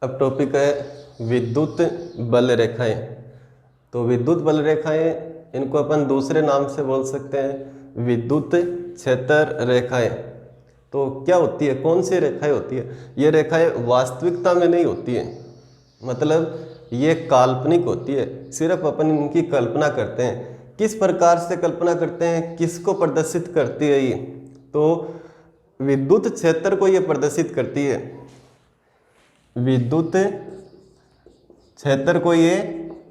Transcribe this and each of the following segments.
अब टॉपिक है विद्युत बल रेखाएं। तो विद्युत बल रेखाएं, इनको अपन दूसरे नाम से बोल सकते हैं विद्युत क्षेत्र रेखाएं। तो क्या होती है, कौन सी रेखाएं होती है? ये रेखाएं वास्तविकता में नहीं होती है, मतलब ये काल्पनिक होती है, सिर्फ अपन इनकी कल्पना करते हैं। किस प्रकार से कल्पना करते हैं, किसको प्रदर्शित करती है ये? तो विद्युत क्षेत्र को ये प्रदर्शित करती है, विद्युत क्षेत्र को ये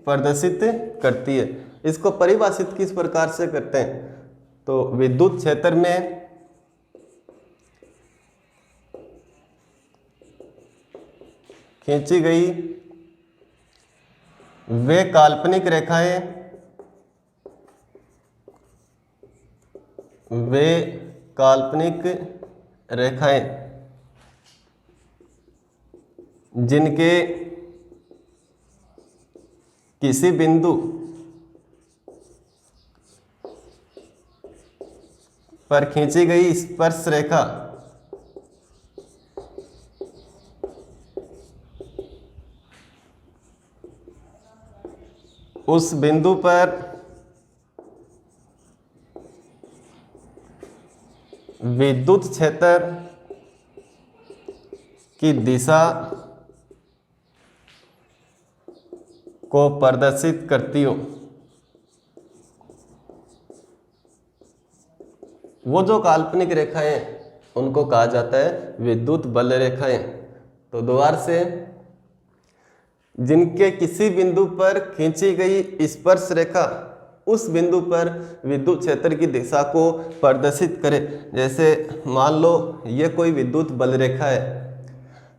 प्रदर्शित करती है। इसको परिभाषित किस प्रकार से करते हैं? तो विद्युत क्षेत्र में खींची गई वे काल्पनिक रेखाएं, वे काल्पनिक रेखाएं जिनके किसी बिंदु पर खींची गई स्पर्श रेखा उस बिंदु पर विद्युत क्षेत्र की दिशा को प्रदर्शित करती हो। वो जो काल्पनिक रेखाएं उनको कहा जाता है विद्युत बल रेखाएं। तो दोबारा से, जिनके किसी बिंदु पर खींची गई स्पर्श रेखा उस बिंदु पर विद्युत क्षेत्र की दिशा को प्रदर्शित करे। जैसे मान लो ये कोई विद्युत बल रेखा है,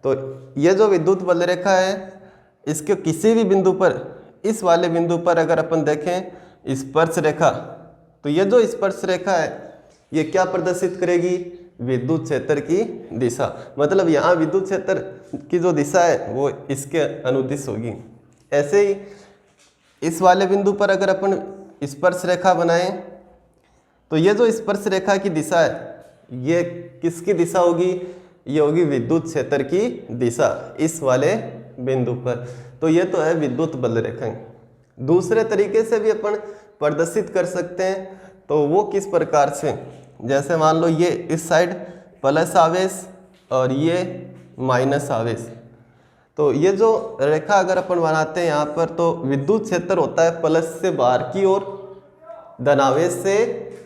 तो ये जो विद्युत बल रेखा है इसके किसी भी बिंदु पर, इस वाले बिंदु पर अगर अपन देखें स्पर्श रेखा, तो ये जो स्पर्श रेखा है ये क्या प्रदर्शित करेगी? विद्युत क्षेत्र की दिशा। मतलब यहाँ विद्युत क्षेत्र की जो दिशा है वो इसके अनुदिश होगी। ऐसे ही इस वाले बिंदु पर अगर अपन स्पर्श रेखा बनाएं, तो ये जो स्पर्श रेखा की दिशा है ये किसकी दिशा होगी? ये होगी विद्युत क्षेत्र की दिशा इस वाले बिंदु पर। तो ये तो है विद्युत बल रेखाएं। दूसरे तरीके से भी अपन प्रदर्शित कर सकते हैं, तो वो किस प्रकार से? जैसे मान लो ये इस साइड प्लस आवेश और ये माइनस आवेश, तो ये जो रेखा अगर अपन बनाते हैं यहाँ पर, तो विद्युत क्षेत्र होता है प्लस से बाहर की ओर, धनावेश से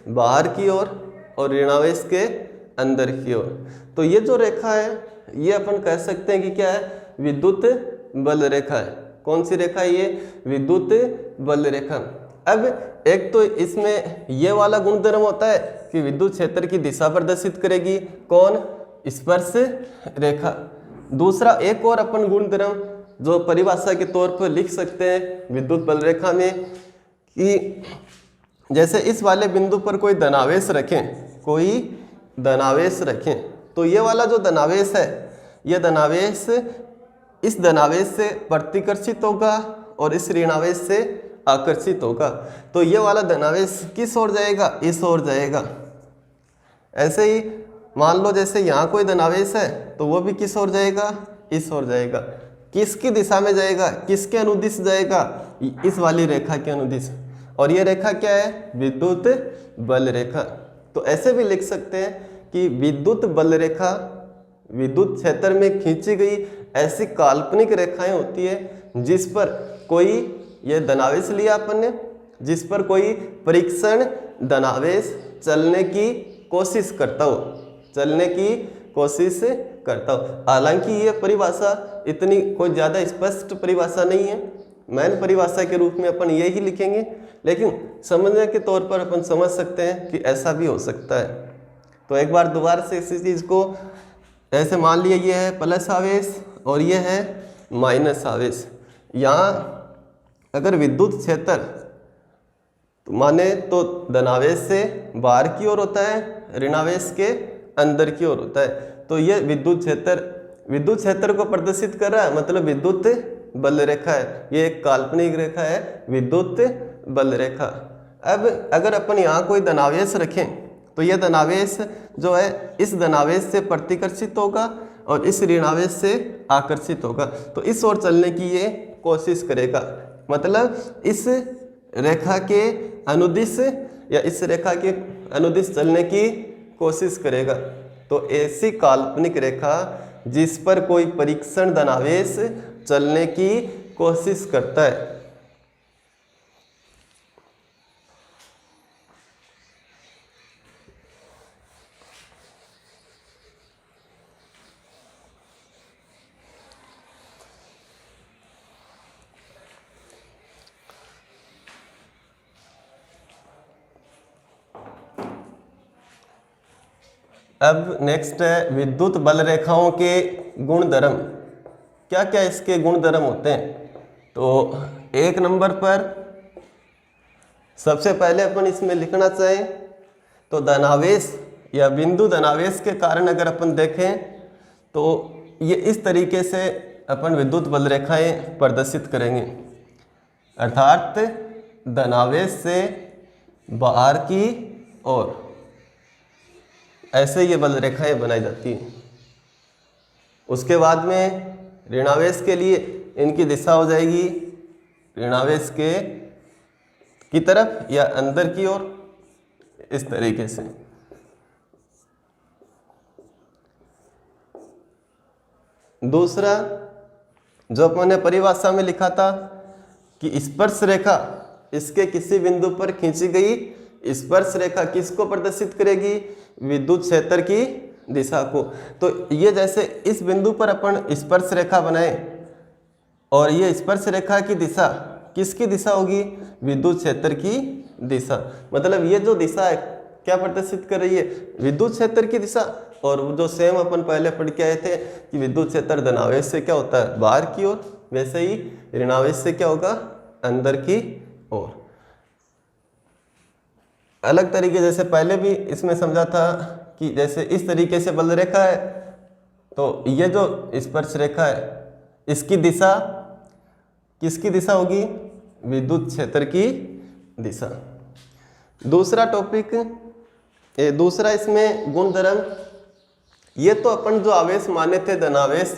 बाहर की ओर और ऋणावेश के अंदर की ओर। तो ये जो रेखा है ये अपन कह सकते हैं कि क्या है? विद्युत बल रेखा है। कौन सी रेखा है ये? विद्युत बल रेखा। अब एक तो इसमें ये वाला गुणधर्म होता है कि विद्युत क्षेत्र की दिशा प्रदर्शित करेगी, कौन? स्पर्श रेखा। दूसरा एक और अपन गुणधर्म जो परिभाषा के तौर पर लिख सकते हैं विद्युत बल रेखा में, कि जैसे इस वाले बिंदु पर कोई धनावेश रखें, कोई धनावेश रखें, तो ये वाला जो धनावेश है ये धनावेश इस धनावेश से प्रतिकर्षित होगा और इस ऋणावेश से आकर्षित होगा। तो ये वाला धनावेश किस ओर जाएगा? इस ओर जाएगा। ऐसे ही मान लो जैसे यहाँ कोई धनावेश है तो वो भी किस ओर जाएगा? इस ओर जाएगा। किसकी दिशा में जाएगा? किसके अनुदिश जाएगा? इस वाली रेखा के अनुदिश। और ये रेखा क्या है? विद्युत बल रेखा। तो ऐसे भी लिख सकते हैं कि विद्युत बल रेखा विद्युत क्षेत्र में खींची गई ऐसी काल्पनिक रेखाएं होती है जिस पर कोई, ये धनावेश लिया अपन ने, जिस पर कोई परीक्षण धनावेश चलने की कोशिश करता हो, चलने की कोशिश करता हो। हालांकि ये परिभाषा इतनी कोई ज़्यादा स्पष्ट परिभाषा नहीं है, मैन परिभाषा के रूप में अपन ये ही लिखेंगे, लेकिन समझने के तौर पर अपन समझ सकते हैं कि ऐसा भी हो सकता है। तो एक बार दोबारा से इसी चीज़ को ऐसे मान लिया, ये है प्लस आवेश और ये है माइनस आवेश। यहाँ अगर विद्युत क्षेत्र तो माने तो धनावेश से बाहर की ओर होता है, ऋणावेश के अंदर की ओर होता है। तो ये विद्युत क्षेत्र को प्रदर्शित कर रहा है, मतलब विद्युत बल रेखा है। ये एक काल्पनिक रेखा है, विद्युत बल रेखा। अब अगर अपन यहाँ कोई धनावेश रखें तो यह धनावेश जो है इस धनावेश से प्रतिकर्षित होगा और इस ऋणावेश से आकर्षित होगा, तो इस ओर चलने की ये कोशिश करेगा। मतलब इस रेखा के अनुदिश या इस रेखा के अनुदिश चलने की कोशिश करेगा। तो ऐसी काल्पनिक रेखा जिस पर कोई परीक्षण धनावेश चलने की कोशिश करता है। अब नेक्स्ट है विद्युत बल रेखाओं के गुणधर्म। क्या क्या इसके गुणधर्म होते हैं? तो एक नंबर पर सबसे पहले अपन इसमें लिखना चाहें तो धनावेश या बिंदु धनावेश के कारण अगर अपन देखें तो ये इस तरीके से अपन विद्युत बल रेखाएं प्रदर्शित करेंगे, अर्थात धनावेश से बाहर की ओर ऐसे ये बल रेखाएं बनाई जाती हैं। उसके बाद में ऋणावेश के लिए इनकी दिशा हो जाएगी ऋणावेश के की तरफ या अंदर की ओर, इस तरीके से। दूसरा जो अपन ने परिभाषा में लिखा था कि स्पर्श रेखा इसके किसी बिंदु पर खींची गई स्पर्श रेखा किसको प्रदर्शित करेगी? विद्युत क्षेत्र की दिशा को। तो ये जैसे इस बिंदु पर अपन स्पर्श रेखा बनाए और ये स्पर्श रेखा की दिशा किसकी दिशा होगी? विद्युत क्षेत्र की दिशा। मतलब ये जो दिशा है क्या प्रदर्शित कर रही है? विद्युत क्षेत्र की दिशा। और जो सेम अपन पहले पढ़ के आए थे कि विद्युत क्षेत्र धनावेश से क्या होता है? बाहर की ओर, वैसे ही ऋणावेश से क्या होगा? अंदर की ओर। अलग तरीके जैसे पहले भी इसमें समझा था कि जैसे इस तरीके से बल रेखा है तो ये जो स्पर्श रेखा है इसकी दिशा किसकी दिशा होगी? विद्युत क्षेत्र की दिशा। दूसरा टॉपिक, दूसरा इसमें गुणधर्म, ये तो अपन जो आवेश माने थे धनावेश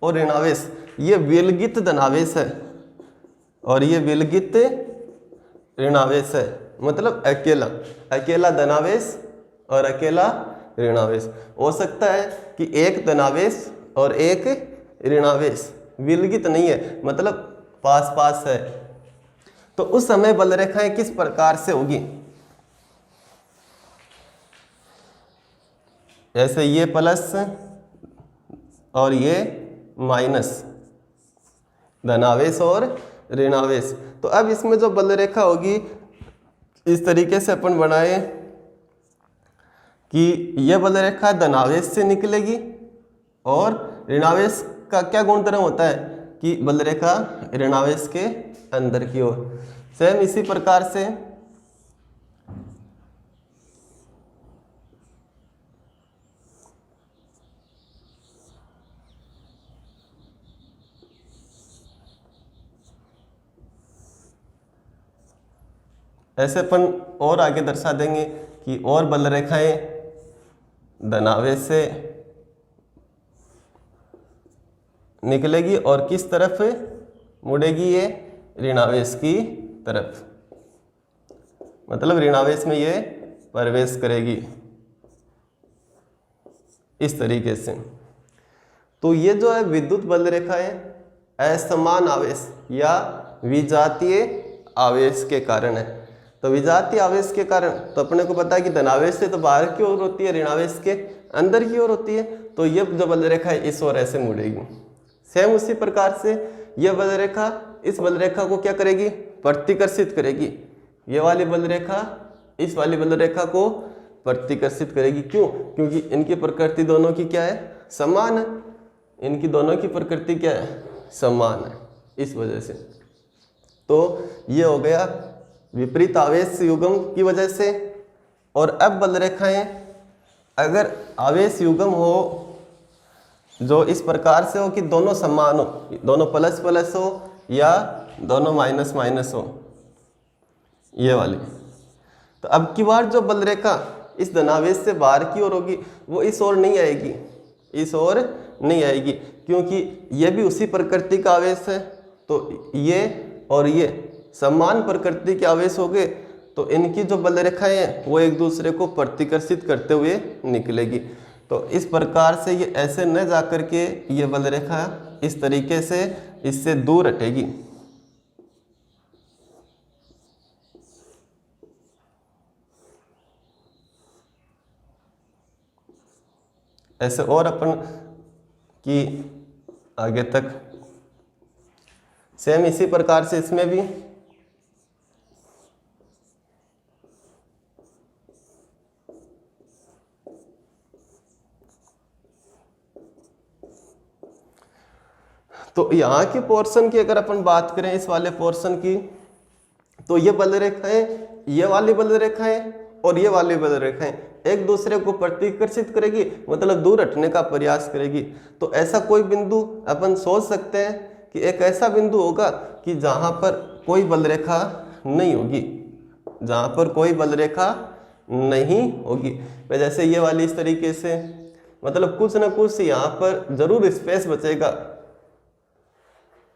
और ऋणावेश, ये विलगित धनावेश है और ये विलगित ऋणावेश है। मतलब अकेला अकेला धनावेश और अकेला ऋणावेश। हो सकता है कि एक धनावेश और एक ऋणावेश विलगित नहीं है, मतलब पास पास है, तो उस समय बल रेखाएं किस प्रकार से होगी? जैसे ये प्लस और ये माइनस, धनावेश और ऋणावेश। तो अब इसमें जो बल रेखा होगी इस तरीके से अपन बनाए कि यह बल रेखा धनावेश से निकलेगी और ऋणावेश का क्या गुणधर्म होता है कि बल रेखा ऋणावेश के अंदर की ओर। सेम इसी प्रकार से ऐसे अपन और आगे दर्शा देंगे कि और बल रेखाएं धनावेश से निकलेगी और किस तरफ मुड़ेगी? ये ऋणावेश की तरफ, मतलब ऋणावेश में ये प्रवेश करेगी इस तरीके से। तो ये जो है विद्युत बल रेखाएं असमान आवेश या विजातीय आवेश के कारण है। तो विजातीय आवेश के कारण तो अपने को पता है कि धनावेश से तो बाहर की ओर होती है, ऋणावेश के अंदर की ओर होती है। तो ये जो बल रेखा है इस ओर ऐसे मुड़ेगी। सेम उसी प्रकार से यह बल रेखा इस बल रेखा को क्या करेगी? प्रतिकर्षित करेगी। ये वाली बल रेखा इस वाली बल रेखा को प्रतिकर्षित करेगी। क्यों? क्योंकि इनकी प्रकृति दोनों की क्या है? समान है। इनकी दोनों की प्रकृति क्या है? समान है, इस वजह से। तो ये हो गया विपरीत आवेश युग्म की वजह से। और अब बल रेखाएं अगर आवेश युग्म हो जो इस प्रकार से हो कि दोनों समान हो, दोनों प्लस प्लस हो या दोनों माइनस माइनस हो, ये वाली, तो अब की बार जो बल रेखा इस धनावेश से बाहर की ओर होगी वो इस ओर नहीं आएगी, इस ओर नहीं आएगी, क्योंकि ये भी उसी प्रकृति का आवेश है। तो ये और ये समान प्रकृति के आवेश हो गए, तो इनकी जो बल रेखाएं हैं वो एक दूसरे को प्रतिकर्षित करते हुए निकलेगी। तो इस प्रकार से ये ऐसे न जा कर के ये बल रेखा इस तरीके से इससे दूर हटेगी। ऐसे और अपन की आगे तक सेम इसी प्रकार से इसमें भी तो यहाँ की पोर्शन की अगर अपन बात करें, इस वाले पोर्शन की, तो ये बल रेखाएं, ये वाली बल रेखाएं और ये वाली बल रेखाएं एक दूसरे को प्रतिकर्षित करेगी, मतलब दूर हटने का प्रयास करेगी। तो ऐसा कोई बिंदु अपन सोच सकते हैं कि एक ऐसा बिंदु होगा कि जहाँ पर कोई बल रेखा नहीं होगी, जहाँ पर कोई बल रेखा नहीं होगी। जैसे ये वाली इस तरीके से, मतलब कुछ ना कुछ यहाँ पर जरूर स्पेस बचेगा,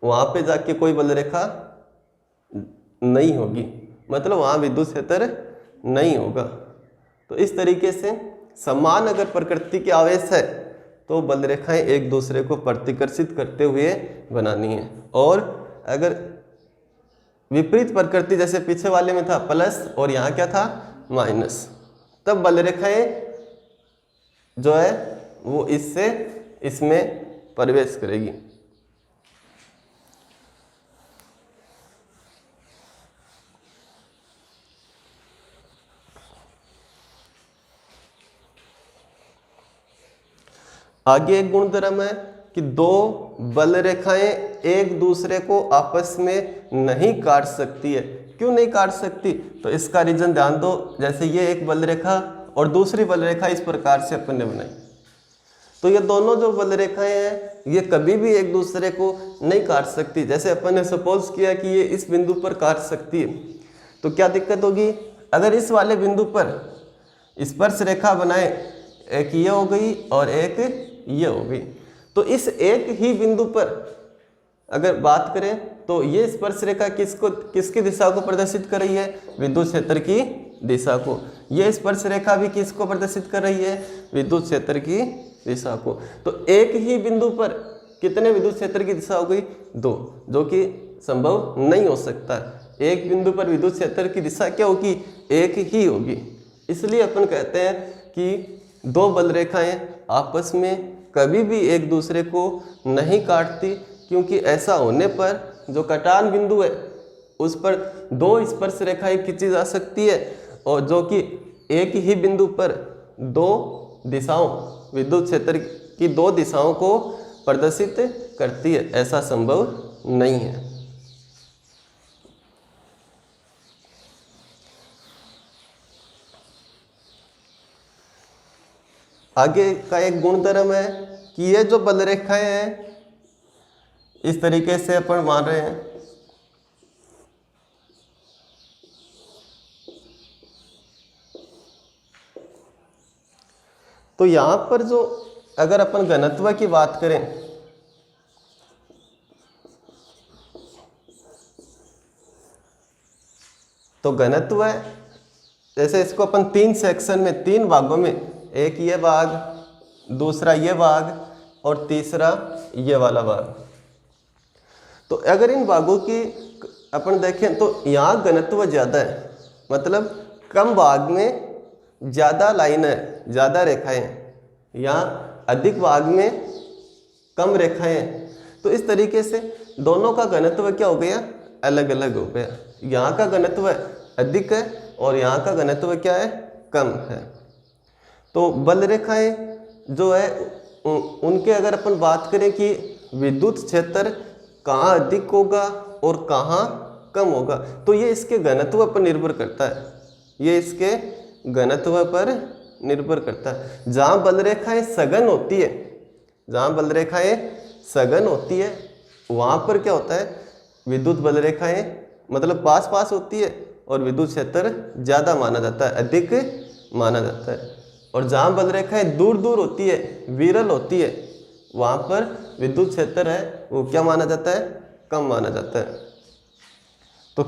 वहाँ पे जाके कोई बल रेखा नहीं होगी, मतलब वहाँ विद्युत क्षेत्र नहीं होगा। तो इस तरीके से समान अगर प्रकृति के आवेश है तो बल रेखाएं एक दूसरे को प्रतिकर्षित करते हुए बनानी है। और अगर विपरीत प्रकृति, जैसे पीछे वाले में था प्लस और यहाँ क्या था माइनस, तब बल रेखाएं जो है वो इससे इसमें प्रवेश करेगी। आगे एक गुणधर्म है कि दो बल रेखाएं एक दूसरे को आपस में नहीं काट सकती है। क्यों नहीं काट सकती? तो इसका रीजन ध्यान दो। जैसे ये एक बल रेखा और दूसरी बल रेखा इस प्रकार से अपन ने बनाई, तो ये दोनों जो बल रेखाएं हैं ये कभी भी एक दूसरे को नहीं काट सकती। जैसे अपन ने सपोज किया कि ये इस बिंदु पर काट सकती है, तो क्या दिक्कत होगी? अगर इस वाले बिंदु पर स्पर्श रेखा बनाए, एक ये हो गई और एक ये हो गई, तो इस एक ही बिंदु पर अगर बात करें तो ये स्पर्श रेखा किसकी दिशा को प्रदर्शित कर रही है? विद्युत क्षेत्र की दिशा को। ये स्पर्श रेखा भी किसको प्रदर्शित कर रही है? विद्युत क्षेत्र की दिशा को। तो एक ही बिंदु पर कितने विद्युत क्षेत्र की दिशा हो गई? 2, जो कि संभव नहीं हो सकता। एक बिंदु पर विद्युत क्षेत्र की दिशा क्या होगी? एक ही होगी। इसलिए अपन कहते हैं कि दो बल रेखाएं आपस में कभी भी एक दूसरे को नहीं काटती, क्योंकि ऐसा होने पर जो कटान बिंदु है उस पर दो स्पर्श रेखाएं खींची जा सकती है, और जो कि एक ही बिंदु पर दो दिशाओं, विद्युत क्षेत्र की दो दिशाओं को प्रदर्शित करती है। ऐसा संभव नहीं है। आगे का एक गुणधर्म है कि ये जो बल रेखाएं हैं इस तरीके से अपन मान रहे हैं, तो यहां पर जो अगर अपन घनत्व की बात करें तो घनत्व है, जैसे इसको अपन 3 सेक्शन में, 3 भागों में, एक ये भाग, दूसरा ये भाग और तीसरा ये वाला भाग। तो अगर इन भागों की अपन देखें तो यहाँ घनत्व ज़्यादा है, मतलब कम भाग में ज़्यादा लाइन है, ज़्यादा रेखाएं हैं, यहाँ अधिक भाग में कम रेखाएं हैं। तो इस तरीके से दोनों का घनत्व क्या हो गया? अलग अलग हो गया। यहाँ का घनत्व अधिक है और यहाँ का घनत्व क्या है? कम है। तो बल रेखाएं जो है उनके अगर अपन बात करें कि विद्युत क्षेत्र कहाँ अधिक होगा और कहाँ कम होगा, तो ये इसके घनत्व पर निर्भर करता है। ये इसके घनत्व पर निर्भर करता है। जहाँ बल रेखाएं सघन होती है, जहाँ बल रेखाएं सघन होती है वहाँ पर क्या होता है? विद्युत बल रेखाएं मतलब पास पास होती है और विद्युत क्षेत्र ज़्यादा माना जाता है, अधिक माना जाता है। और जहाँ बल रेखाएं दूर दूर होती है, विरल होती है, वहाँ पर विद्युत क्षेत्र है वो क्या माना जाता है, कम माना जाता है। तो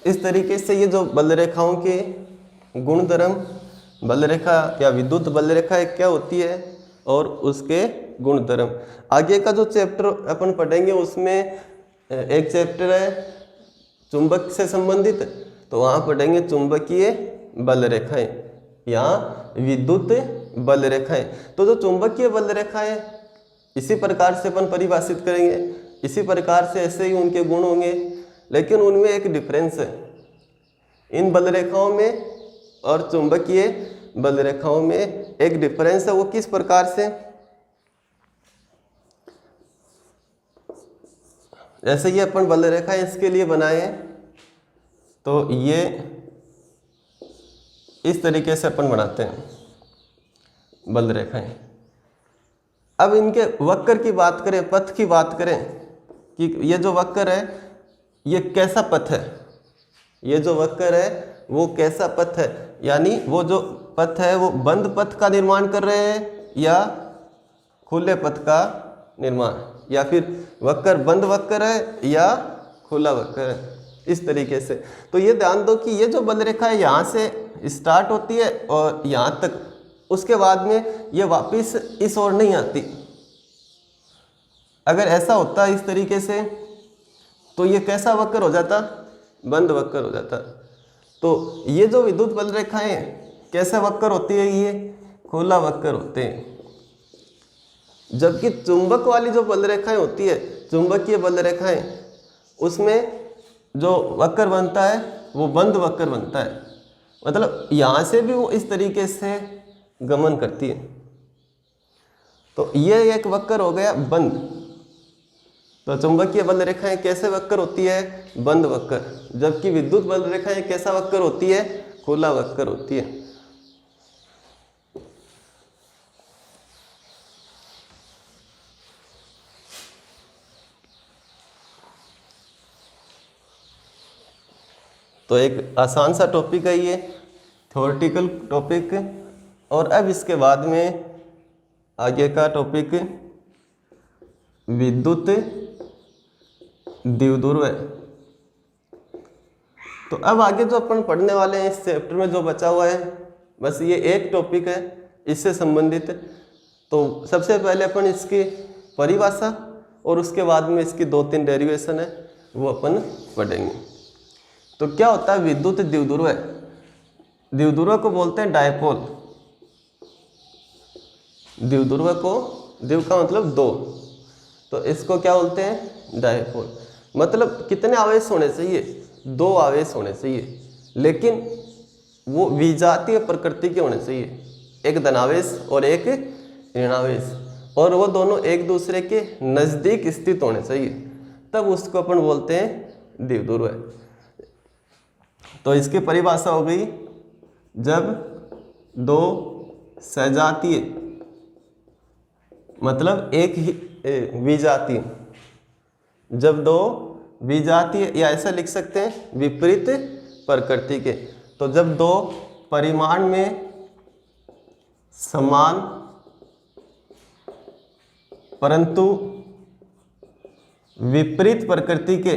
इस तरीके से ये जो बल रेखाओं के गुणधर्म, बल रेखा या विद्युत बल रेखा एक क्या होती है और उसके गुणधर्म। आगे का जो चैप्टर अपन पढ़ेंगे उसमें एक चैप्टर है चुंबक से संबंधित, तो वहाँ पढ़ेंगे चुंबकीय बल रेखाएं या विद्युत बल रेखाएं। तो जो चुंबकीय बल रेखाएं इसी प्रकार से अपन परिभाषित करेंगे, इसी प्रकार से ऐसे ही उनके गुण होंगे, लेकिन उनमें एक डिफरेंस है। इन बल रेखाओं में और चुंबकीय बल रेखाओं में एक डिफरेंस है। वो किस प्रकार से, जैसे ये अपन बल रेखा इसके लिए बनाए हैं, तो ये इस तरीके से अपन बनाते हैं बल रेखाएं। अब इनके वक्र की बात करें, पथ की बात करें कि ये जो वक्र है ये कैसा पथ है, ये जो वक्र है वो कैसा पथ है, यानी वो जो पथ है वो बंद पथ का निर्माण कर रहे हैं या खुले पथ का निर्माण, या फिर वक्र बंद वक्र है या खुला वक्र है, इस तरीके से। तो ये ध्यान दो कि ये जो बल रेखा है यहाँ से स्टार्ट होती है और यहाँ तक, उसके बाद में ये वापस इस ओर नहीं आती। अगर ऐसा होता इस तरीके से तो ये कैसा वक्र हो जाता, बंद वक्र हो जाता। तो ये जो विद्युत बल रेखाएं कैसे वक्र होती है, ये खुला वक्र होते हैं। जबकि चुंबक वाली जो बल रेखाएं होती है, चुंबकीय बल रेखाएं, उसमें जो वक्र बनता है वो बंद वक्र बनता है, मतलब यहाँ से भी वो इस तरीके से गमन करती है। तो ये एक वक्र हो गया बंद। तो चुंबकीय बल रेखाएं कैसे वक्र होती है, बंद वक्र, जबकि विद्युत बल रेखाएं कैसा वक्र होती है, खुला वक्र होती है। तो एक आसान सा टॉपिक है ये, थ्योरेटिकल टॉपिक। और अब इसके बाद में आगे का टॉपिक विद्युत द्विध्रुव है। तो अब आगे जो अपन पढ़ने वाले हैं इस चैप्टर में जो बचा हुआ है, बस ये एक टॉपिक है इससे संबंधित। तो सबसे पहले अपन इसकी परिभाषा और उसके बाद में इसकी 2-3 डेरिवेशन है वो अपन पढ़ेंगे। तो क्या होता है विद्युत द्विध्रुव है, द्विध्रुव को बोलते हैं डायपोल। द्विध्रुव को, द्विव का मतलब दो, तो इसको क्या बोलते हैं, डायपोल। मतलब कितने आवेश होने चाहिए, 2 आवेश होने चाहिए, लेकिन वो विजातीय प्रकृति के होने चाहिए, एक धनावेश और एक ऋणावेश, और वो दोनों एक दूसरे के नज़दीक स्थित होने चाहिए, तब उसको अपन बोलते हैं द्विध्रुव है। तो इसकी परिभाषा हो गई, जब 2 सजातीय, मतलब एक ही विजातीय, जब 2 विजातीय, या ऐसा लिख सकते हैं विपरीत प्रकृति के, तो जब 2 परिमाण में समान परंतु विपरीत प्रकृति के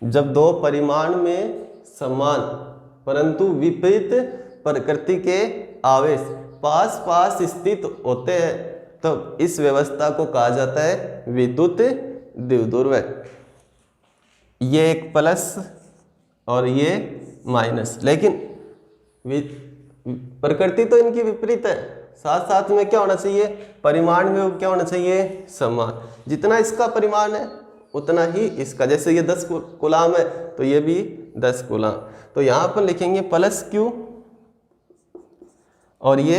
जब 2 परिमाण में समान परंतु विपरीत प्रकृति के आवेश पास पास स्थित होते हैं, तब इस व्यवस्था को कहा जाता है विद्युत द्विध्रुव। ये एक प्लस और ये माइनस, लेकिन प्रकृति तो इनकी विपरीत है, साथ साथ में क्या होना चाहिए, परिमाण में क्या होना चाहिए, समान। जितना इसका परिमाण है उतना ही इसका, जैसे ये 10 कूलाम है तो ये भी 10 कूलाम। तो यहाँ पर लिखेंगे प्लस क्यू और ये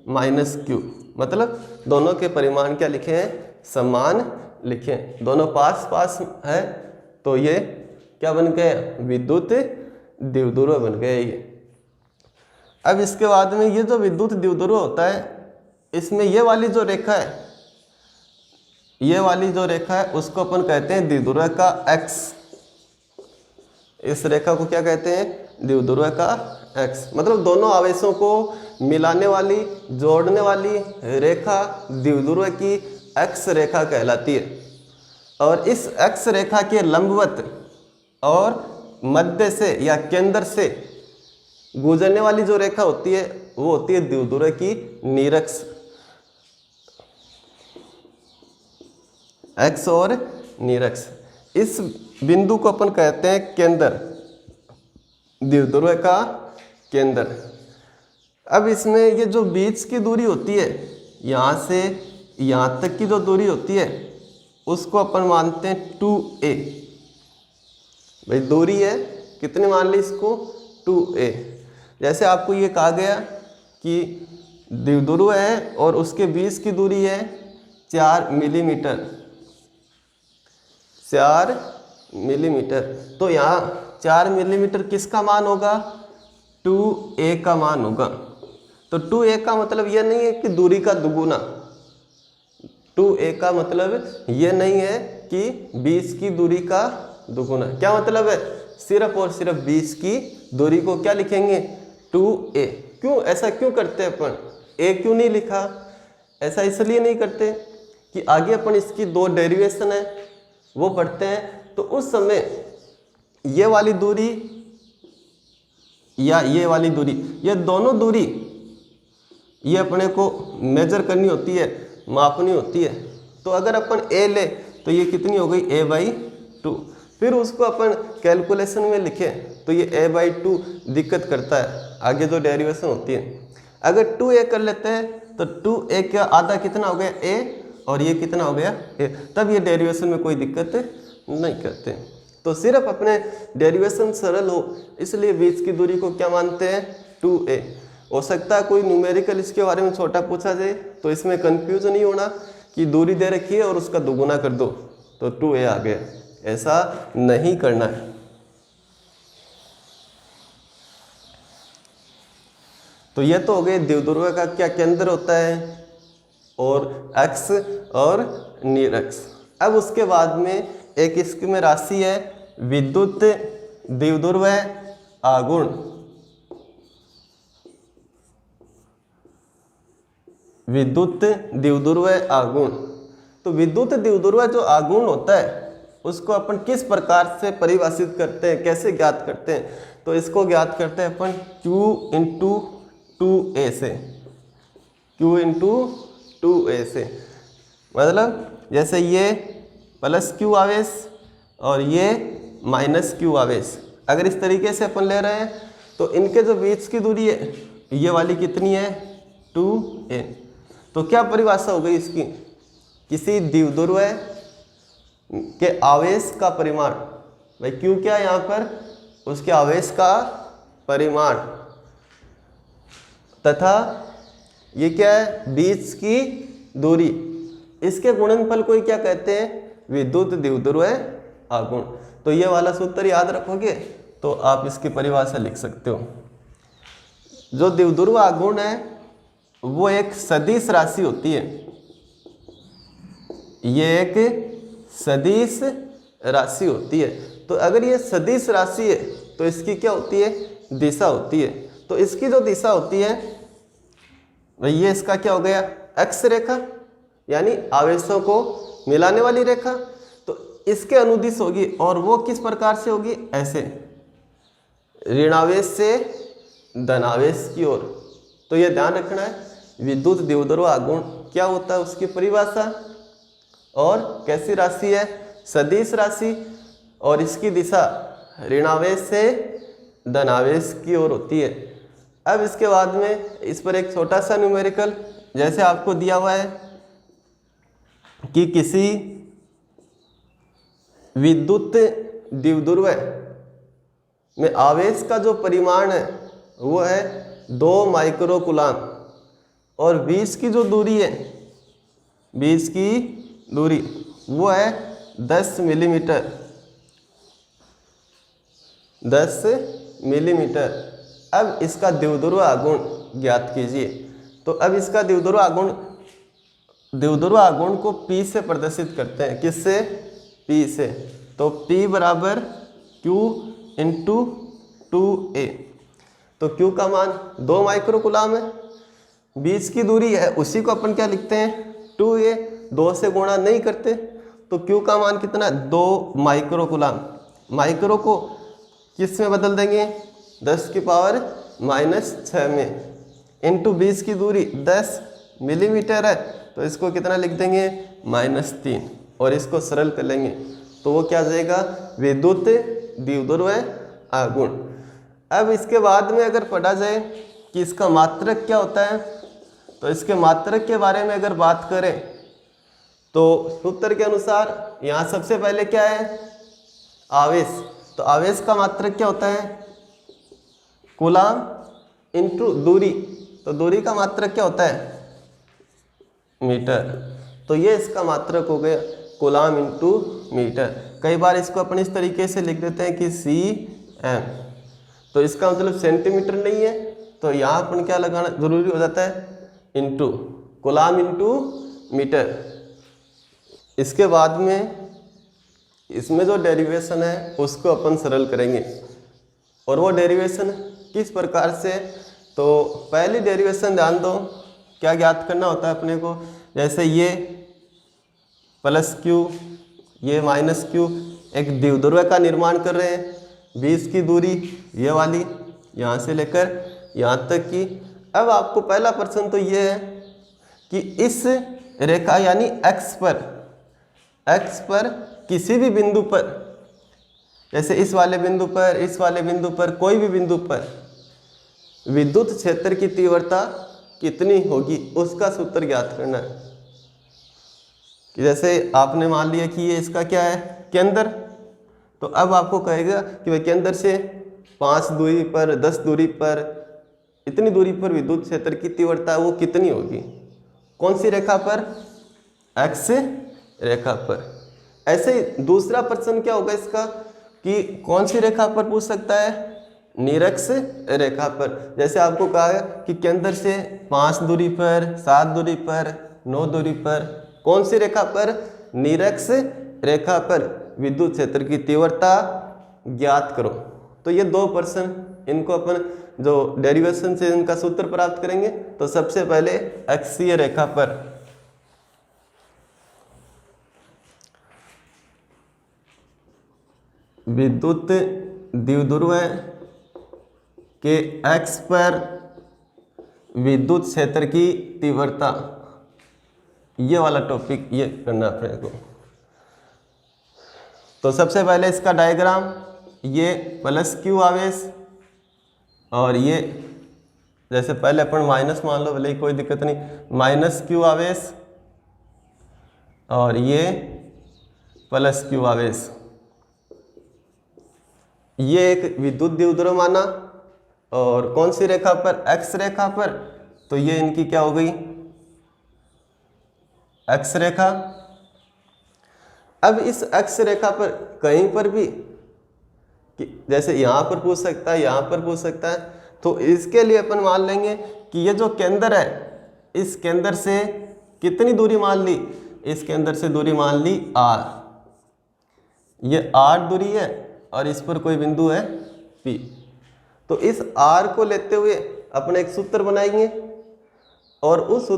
माइनस क्यू, मतलब दोनों के परिमाण क्या लिखे हैं, समान लिखे हैं, दोनों पास पास है, तो ये क्या बन गए, विद्युत द्विध्रुव बन गया ये। अब इसके बाद में ये जो विद्युत द्विध्रुव होता है, इसमें ये वाली जो रेखा है, ये वाली जो रेखा है उसको अपन कहते हैं द्विध्रुव का एक्स। इस रेखा को क्या कहते हैं? द्विध्रुव का एक्स। मतलब दोनों आवेशों को मिलाने वाली, जोड़ने वाली रेखा द्विध्रुव की एक्स रेखा कहलाती है। और इस एक्स रेखा के लंबवत और मध्य से या केंद्र से गुजरने वाली जो रेखा होती है वो होती है द्विध्रुव की निरक्ष। एक्स और निरक्ष, इस बिंदु को अपन कहते हैं केंद्र, द्विध्रुव का केंद्र। अब इसमें ये जो बीच की दूरी होती है, यहाँ से यहाँ तक की जो दूरी होती है उसको अपन मानते हैं 2a। भाई दूरी है कितनी मान ली इसको? 2a। जैसे आपको ये कहा गया कि द्विध्रुव है और उसके बीच की दूरी है 4 मिलीमीटर, 4 मिलीमीटर। तो यहाँ 4 मिलीमीटर किसका मान होगा? 2a का मान होगा। तो 2a का मतलब ये नहीं है कि दूरी का दुगुना, 2a का मतलब ये नहीं है कि 20 की दूरी का दुगुना। क्या मतलब है? सिर्फ और सिर्फ 20 की दूरी को क्या लिखेंगे? 2a। क्यों ऐसा क्यों करते हैं अपन? a क्यों नहीं लिखा? ऐसा इसलिए नहीं करते कि आगे अपन इसकी 2 डेरिवेशन है वो पढ़ते हैं, तो उस समय ये वाली दूरी या ये वाली दूरी, ये दोनों दूरी ये अपने को मेजर करनी होती है, मापनी होती है। तो अगर अपन a ले तो ये कितनी हो गई? a/2। फिर उसको अपन कैलकुलेशन में लिखें तो ये a/2 दिक्कत करता है, आगे जो डेरिवेशन होती है। अगर 2a कर लेते हैं तो 2a का आधा कितना हो गया? a, और ये कितना हो गया? a। तब ये डेरिवेशन में कोई दिक्कत नहीं करते। तो सिर्फ अपने डेरिवेशन सरल हो इसलिए बीच की दूरी को क्या मानते हैं? 2a। हो सकता है कोई न्यूमेरिकल इसके बारे में छोटा पूछा जाए तो इसमें कंफ्यूज नहीं होना कि दूरी दे रखी है और उसका दुगुना कर दो तो 2a आ गया, ऐसा नहीं करना है। तो ये तो हो गए द्विध्रुव का क्या केंद्र होता है और एक्स और निरक्ष। अब उसके बाद में एक इसमें राशि है विद्युत द्विध्रुव आघूर्ण। विद्युत द्विध्रुव आघूर्ण। तो विद्युत द्विध्रुव जो आघूर्ण होता है उसको अपन किस प्रकार से परिभाषित करते हैं, कैसे ज्ञात करते हैं? तो इसको ज्ञात करते हैं अपन Q/2a से। Q/2a से मतलब जैसे ये +Q आवेश और ये -Q आवेश, अगर इस तरीके से अपन ले रहे हैं तो इनके जो बीच की दूरी है ये वाली कितनी है? 2a। तो क्या परिभाषा हो गई इसकी? किसी द्विध्रुव के आवेश का परिमाण, भाई Q क्या है यहाँ पर? उसके आवेश का परिमाण, तथा ये क्या है? बीच की दूरी। इसके गुणनफल को क्या कहते हैं? विद्युत द्विध्रुव आघूर्ण। तो ये वाला सूत्र याद रखोगे तो आप इसकी परिभाषा लिख सकते हो। जो द्विध्रुव आघूर्ण है वो एक सदिश राशि होती है। ये एक सदिश राशि होती है। तो अगर ये सदिश राशि है तो इसकी क्या होती है? दिशा होती है। तो इसकी जो दिशा होती है ये इसका क्या हो गया? एक्स रेखा, यानी आवेशों को मिलाने वाली रेखा। तो इसके अनुदिश होगी और वो किस प्रकार से होगी? ऐसे, ऋणावेश से धनावेश की ओर। तो ये ध्यान रखना है, विद्युत द्विध्रुव आघूर्ण क्या होता है, उसकी परिभाषा, और कैसी राशि है? सदिश राशि, और इसकी दिशा ऋणावेश से धनावेश की ओर होती है। अब इसके बाद में इस पर एक छोटा सा न्यूमेरिकल, जैसे आपको दिया हुआ है कि किसी विद्युत द्विध्रुव में आवेश का जो परिमाण है वो है 2 माइक्रोकूलाम, और बीच की जो दूरी है, बीच की दूरी वो है 10 मिलीमीटर, 10 मिलीमीटर। अब इसका द्विध्रुव आघूर्ण ज्ञात कीजिए। तो अब इसका द्विध्रुव आघूर्ण को P से प्रदर्शित करते हैं। किससे? P से। तो P बराबर Q इंटू 2A। तो Q का मान 2 माइक्रोकुलाम है, बीच की दूरी है, उसी को अपन क्या लिखते हैं 2A, 2 से गुणा नहीं करते। तो Q का मान कितना है 2 माइक्रोकुलाम। माइक्रो को किस में बदल देंगे 10 की पावर -6 में, इंटू बीच की दूरी 10 मिलीमीटर है, तो इसको कितना लिख देंगे -3 और इसको सरल कर लेंगे तो वो क्या आ जाएगा विद्युत द्विध्रुव आघूर्ण। अब इसके बाद में अगर पढ़ा जाए कि इसका मात्रक क्या होता है, तो इसके मात्रक के बारे में अगर बात करें तो सूत्र के अनुसार यहाँ सबसे पहले क्या है आवेश। तो आवेश का मात्रक क्या होता है कूलाम इंटू दूरी। तो दूरी का मात्रक क्या होता है मीटर। तो ये इसका मात्रक हो गया कूलाम इंटू मीटर। कई बार इसको अपन इस तरीके से लिख देते हैं कि cm, तो इसका मतलब सेंटीमीटर नहीं है, तो यहाँ अपन क्या लगाना जरूरी हो जाता है इंटू, कूलाम इंटू मीटर। इसके बाद में इसमें जो डेरिवेशन है उसको अपन सरल करेंगे, और वो डेरिवेशन किस प्रकार से। तो पहली डेरिवेशन ध्यान दो, क्या ज्ञात करना होता है अपने को, जैसे ये प्लस Q ये माइनस Q एक द्विध्रुव का निर्माण कर रहे हैं, बीच की दूरी ये वाली यहाँ से लेकर यहाँ तक की। अब आपको पहला प्रश्न तो ये है कि इस रेखा यानी x पर किसी भी बिंदु पर, जैसे इस वाले बिंदु पर, इस वाले बिंदु पर, कोई भी बिंदु पर विद्युत क्षेत्र की तीव्रता कितनी होगी उसका सूत्र ज्ञात करना है। कि जैसे आपने मान लिया कि ये इसका क्या है केंद्र, तो अब आपको कहेगा कि भाई केंद्र से 5 दूरी पर, 10 दूरी पर, इतनी दूरी पर विद्युत क्षेत्र की तीव्रता वो कितनी होगी, कौन सी रेखा पर, एक्स रेखा पर। ऐसे ही दूसरा प्रश्न क्या होगा इसका कि कौन सी रेखा पर पूछ सकता है, निरक्ष रेखा पर। जैसे आपको कहा है कि केंद्र से 5 दूरी पर, 7 दूरी पर, 9 दूरी पर, कौन सी रेखा पर, निरक्ष रेखा पर विद्युत क्षेत्र की तीव्रता ज्ञात करो। तो ये 2 प्रश्न, इनको अपन जो डेरिवेशन से इनका सूत्र प्राप्त करेंगे। तो सबसे पहले अक्षीय रेखा पर विद्युत द्विध्रुव के x पर विद्युत क्षेत्र की तीव्रता, ये वाला टॉपिक ये करना है अपने को। तो सबसे पहले इसका डायग्राम, ये प्लस Q आवेश और ये जैसे पहले अपन माइनस मान लो, भले ही कोई दिक्कत नहीं, माइनस Q आवेश और ये प्लस Q आवेश। ये एक विद्युत द्विध्रुव माना, और कौन सी रेखा पर, x रेखा पर। तो ये इनकी क्या हो गई x रेखा। अब इस x रेखा पर कहीं पर भी कि जैसे यहाँ पर पूछ सकता है, यहाँ पर पूछ सकता है, तो इसके लिए अपन मान लेंगे कि ये जो केंद्र है, इस केंद्र से कितनी दूरी मान ली, इस केंद्र से दूरी मान ली r, ये r दूरी है, और इस पर कोई बिंदु है P। तो इस r को लेते हुए अपने एक सूत्र बनाएंगे, और उस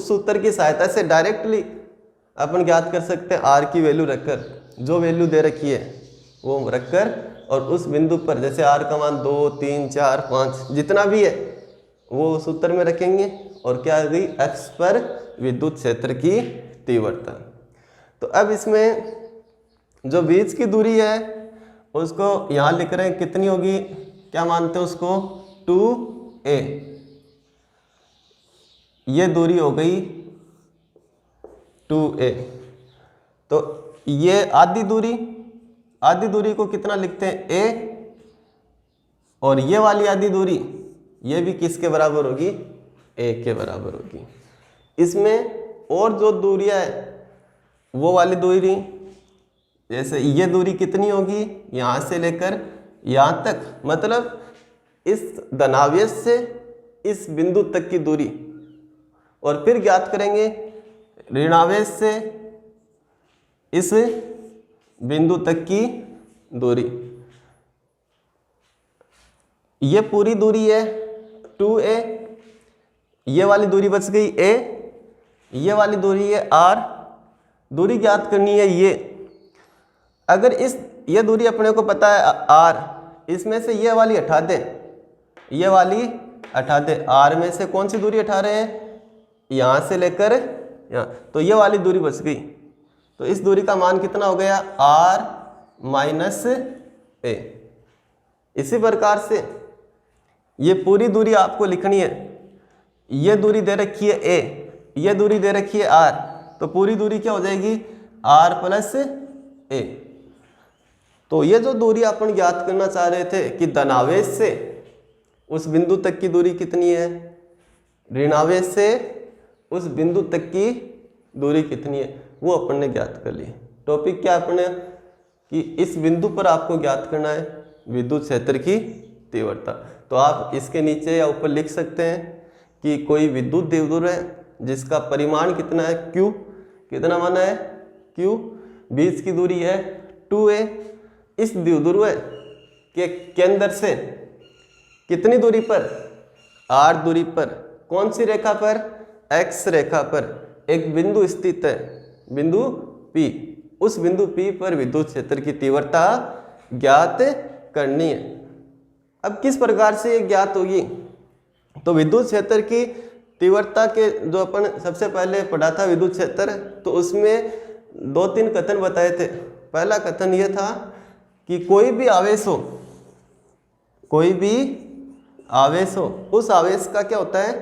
सूत्र की सहायता से डायरेक्टली अपन ज्ञात कर सकते हैं r की वैल्यू रखकर, जो वैल्यू दे रखी है वो रखकर, और उस बिंदु पर जैसे r का मान 2, 3, 4, 5 जितना भी है वो सूत्र में रखेंगे, और क्या आ गई x पर विद्युत क्षेत्र की तीव्रता। तो अब इसमें जो बीच की दूरी है उसको यहाँ लिख रहे हैं कितनी होगी, क्या मानते हैं उसको 2a। ये दूरी हो गई 2a। तो ये आधी दूरी को कितना लिखते हैं a, और ये वाली आधी दूरी ये भी किसके बराबर होगी a के बराबर होगी। इसमें और जो दूरियां है वो वाली दूरी, जैसे ये दूरी कितनी होगी यहाँ से लेकर यहाँ तक, मतलब इस धनावेश से इस बिंदु तक की दूरी, और फिर ज्ञात करेंगे ऋणावेश से इस बिंदु तक की दूरी। ये पूरी दूरी है 2a, ये वाली दूरी बच गई a, ये वाली दूरी है r, दूरी ज्ञात करनी है ये। अगर ये दूरी अपने को पता है r, इसमें से ये वाली हटा दे, ये वाली हटा दे, r में से कौन सी दूरी हटा रहे हैं, यहाँ से लेकर यहाँ, तो ये वाली दूरी बच गई। तो इस दूरी का मान कितना हो गया, r माइनस a। इसी प्रकार से ये पूरी दूरी आपको लिखनी है, ये दूरी दे रखी है a, ये दूरी दे रखी है r, तो पूरी दूरी क्या हो जाएगी, r प्लस a। तो ये जो दूरी अपन ज्ञात करना चाह रहे थे कि धनावेश से उस बिंदु तक की दूरी कितनी है, ऋणावेश से उस बिंदु तक की दूरी कितनी है, वो अपन ने ज्ञात कर ली। टॉपिक क्या अपने कि इस बिंदु पर आपको ज्ञात करना है विद्युत क्षेत्र की तीव्रता। तो आप इसके नीचे या ऊपर लिख सकते हैं कि कोई विद्युत द्विध्रुव है जिसका परिमाण कितना है, Q, कितना माना है Q, बीच की दूरी है 2a। इस द्विध्रुव के केंद्र से कितनी दूरी पर, r दूरी पर, कौन सी रेखा पर, x रेखा पर एक बिंदु स्थित है, बिंदु P। उस बिंदु P पर विद्युत क्षेत्र की तीव्रता ज्ञात करनी है। अब किस प्रकार से ये ज्ञात होगी, तो विद्युत क्षेत्र की तीव्रता के जो अपन सबसे पहले पढ़ा था विद्युत क्षेत्र, तो उसमें 2-3 कथन बताए थे। पहला कथन ये था कि कोई भी आवेश हो, कोई भी आवेश हो, उस आवेश का क्या होता है,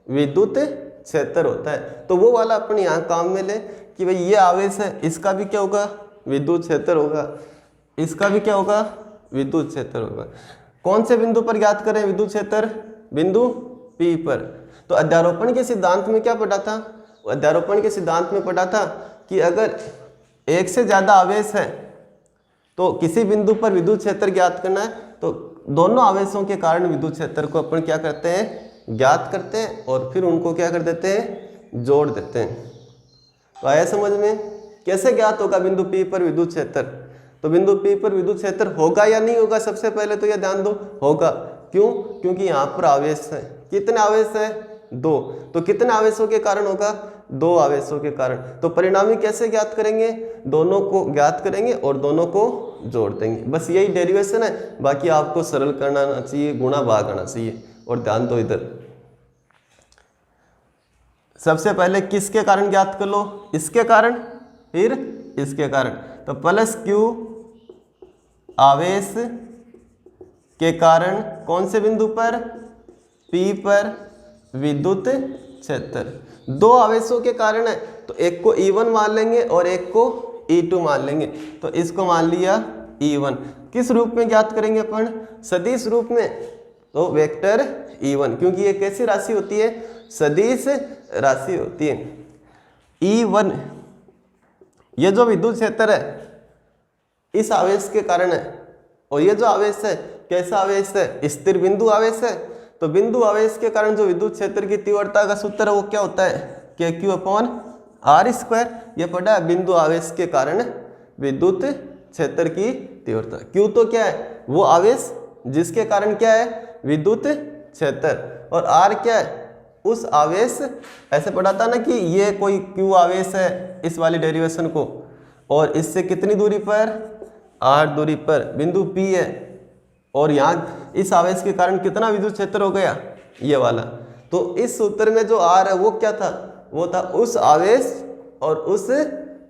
विद्युत क्षेत्र होता है। तो वो वाला अपन यहाँ काम में ले कि भाई ये आवेश है, इसका भी क्या होगा, विद्युत क्षेत्र होगा, इसका भी क्या होगा, विद्युत क्षेत्र होगा। कौन से बिंदु पर ज्ञात करें विद्युत क्षेत्र, बिंदु P पर। तो अध्यारोपण के सिद्धांत में क्या पढ़ा था, अध्यारोपण के सिद्धांत में पढ़ा था कि अगर एक से ज़्यादा आवेश है तो किसी बिंदु पर विद्युत क्षेत्र ज्ञात करना है, तो दोनों आवेशों के कारण विद्युत क्षेत्र को अपन क्या करते हैं, ज्ञात करते हैं, और फिर उनको क्या कर देते हैं, जोड़ देते हैं। तो आया समझ में, कैसे ज्ञात होगा बिंदु P पर विद्युत क्षेत्र। तो बिंदु P पर विद्युत क्षेत्र होगा या नहीं होगा, सबसे पहले तो यह ध्यान दो, होगा। क्यों, क्योंकि यहाँ पर आवेश है, कितने आवेश है, 2। तो कितने आवेशों के कारण होगा, 2 आवेशों के कारण। तो परिणामी कैसे ज्ञात करेंगे, दोनों को ज्ञात करेंगे और दोनों को जोड़ देंगे। बस यही डेरिवेशन है, बाकी आपको सरल करना आना चाहिए, गुणा भाग आना चाहिए। और ध्यान दो इधर, सबसे पहले किसके कारण ज्ञात कर लो, इसके कारण, फिर इसके कारण। तो प्लस Q आवेश के कारण कौन से बिंदु पर, P पर विद्युत क्षेत्र। 2 आवेशों के कारण है, तो एक को E1 मान लेंगे और एक को E2 मान लेंगे। तो इसको मान लिया E1। किस रूप में ज्ञात करेंगे अपन, सदिश रूप में, तो वेक्टर E1, क्योंकि ये कैसी राशि होती है, सदिश राशि होती है। E1 ये जो विद्युत क्षेत्र है इस आवेश के कारण है, और ये जो आवेश है कैसा आवेश है, स्थिर बिंदु आवेश है। तो बिंदु आवेश के कारण जो विद्युत क्षेत्र की तीव्रता का सूत्र है वो क्या होता है, KQ/r²। ये पढ़ा है, बिंदु आवेश के कारण विद्युत क्षेत्र की तीव्रता। Q तो क्या है, वो आवेश जिसके कारण क्या है, विद्युत क्षेत्र, और R क्या है, उस आवेश। ऐसे पढ़ा था ना कि ये कोई Q आवेश है, इस वाली डेरिवेशन को, और इससे कितनी दूरी पर, R दूरी पर बिंदु P है, और यहाँ इस आवेश के कारण कितना विद्युत क्षेत्र हो गया, ये वाला। तो इस सूत्र में जो R है वो क्या था, वो था उस आवेश और उस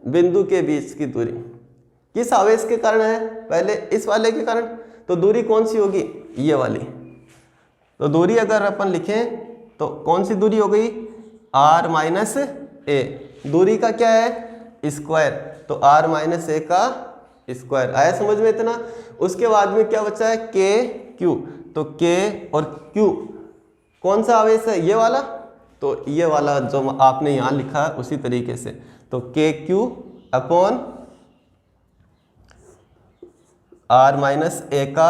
बिंदु के बीच की दूरी। किस आवेश के कारण है, पहले इस वाले के कारण। तो दूरी कौन सी होगी, ये वाली। तो दूरी अगर अपन लिखें तो कौन सी दूरी हो गई, r-a। दूरी का क्या है, स्क्वायर, तो r-a का स्क्वायर। आया समझ में इतना। उसके बाद में क्या बचा है, KQ। तो K और Q कौन सा आवेश है, ये वाला। तो ये वाला जो आपने यहाँ लिखा उसी तरीके से, तो KQ/r r माइनस ए का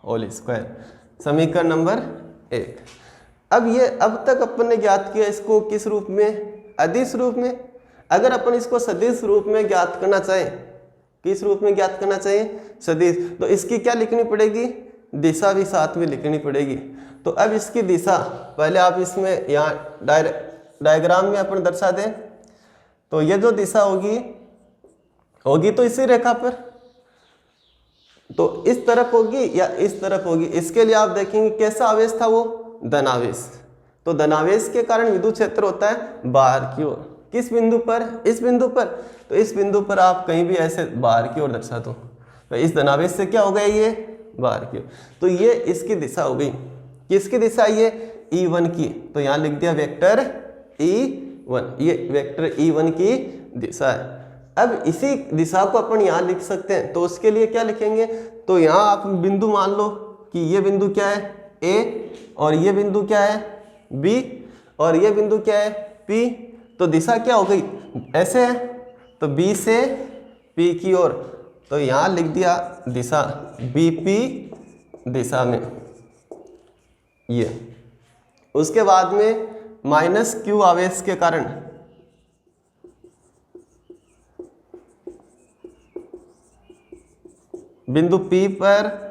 होल स्क्वायर, समीकरण नंबर 1। अब तक अपन ने ज्ञात किया इसको किस रूप में, अदिश रूप में। अगर अपन इसको सदिश रूप में ज्ञात करना चाहें, किस रूप में ज्ञात करना चाहिए, सदिश, तो इसकी क्या लिखनी पड़ेगी, दिशा भी साथ में लिखनी पड़ेगी। तो अब इसकी दिशा पहले आप इसमें यहाँ डायग्राम में अपन दर्शा दें। तो ये जो दिशा होगी तो इसी रेखा पर, तो इस तरफ होगी या इस तरफ होगी। इसके लिए आप देखेंगे कैसा आवेश था वो, धनावेश। तो धनावेश के कारण विद्युत क्षेत्र होता है बाहर की ओर। किस बिंदु पर, इस बिंदु पर। तो इस बिंदु पर आप कहीं भी ऐसे बाहर की ओर दर्शा दो, तो इस धनावेश से क्या हो गया, ये बाहर की ओर। तो ये इसकी दिशा हो गई। किसकी दिशा, ये E1 की। तो यहाँ लिख दिया वेक्टर E1, ये वेक्टर E1 की दिशा है। अब इसी दिशा को अपन यहाँ लिख सकते हैं, तो उसके लिए क्या लिखेंगे, तो यहाँ आप बिंदु मान लो कि ये बिंदु क्या है A, और ये बिंदु क्या है B, और ये बिंदु क्या है P। तो दिशा क्या हो गई, ऐसे है, तो B से P की ओर। तो यहाँ लिख दिया दिशा BP दिशा में ये। उसके बाद में माइनस Q आवेश के कारण बिंदु P पर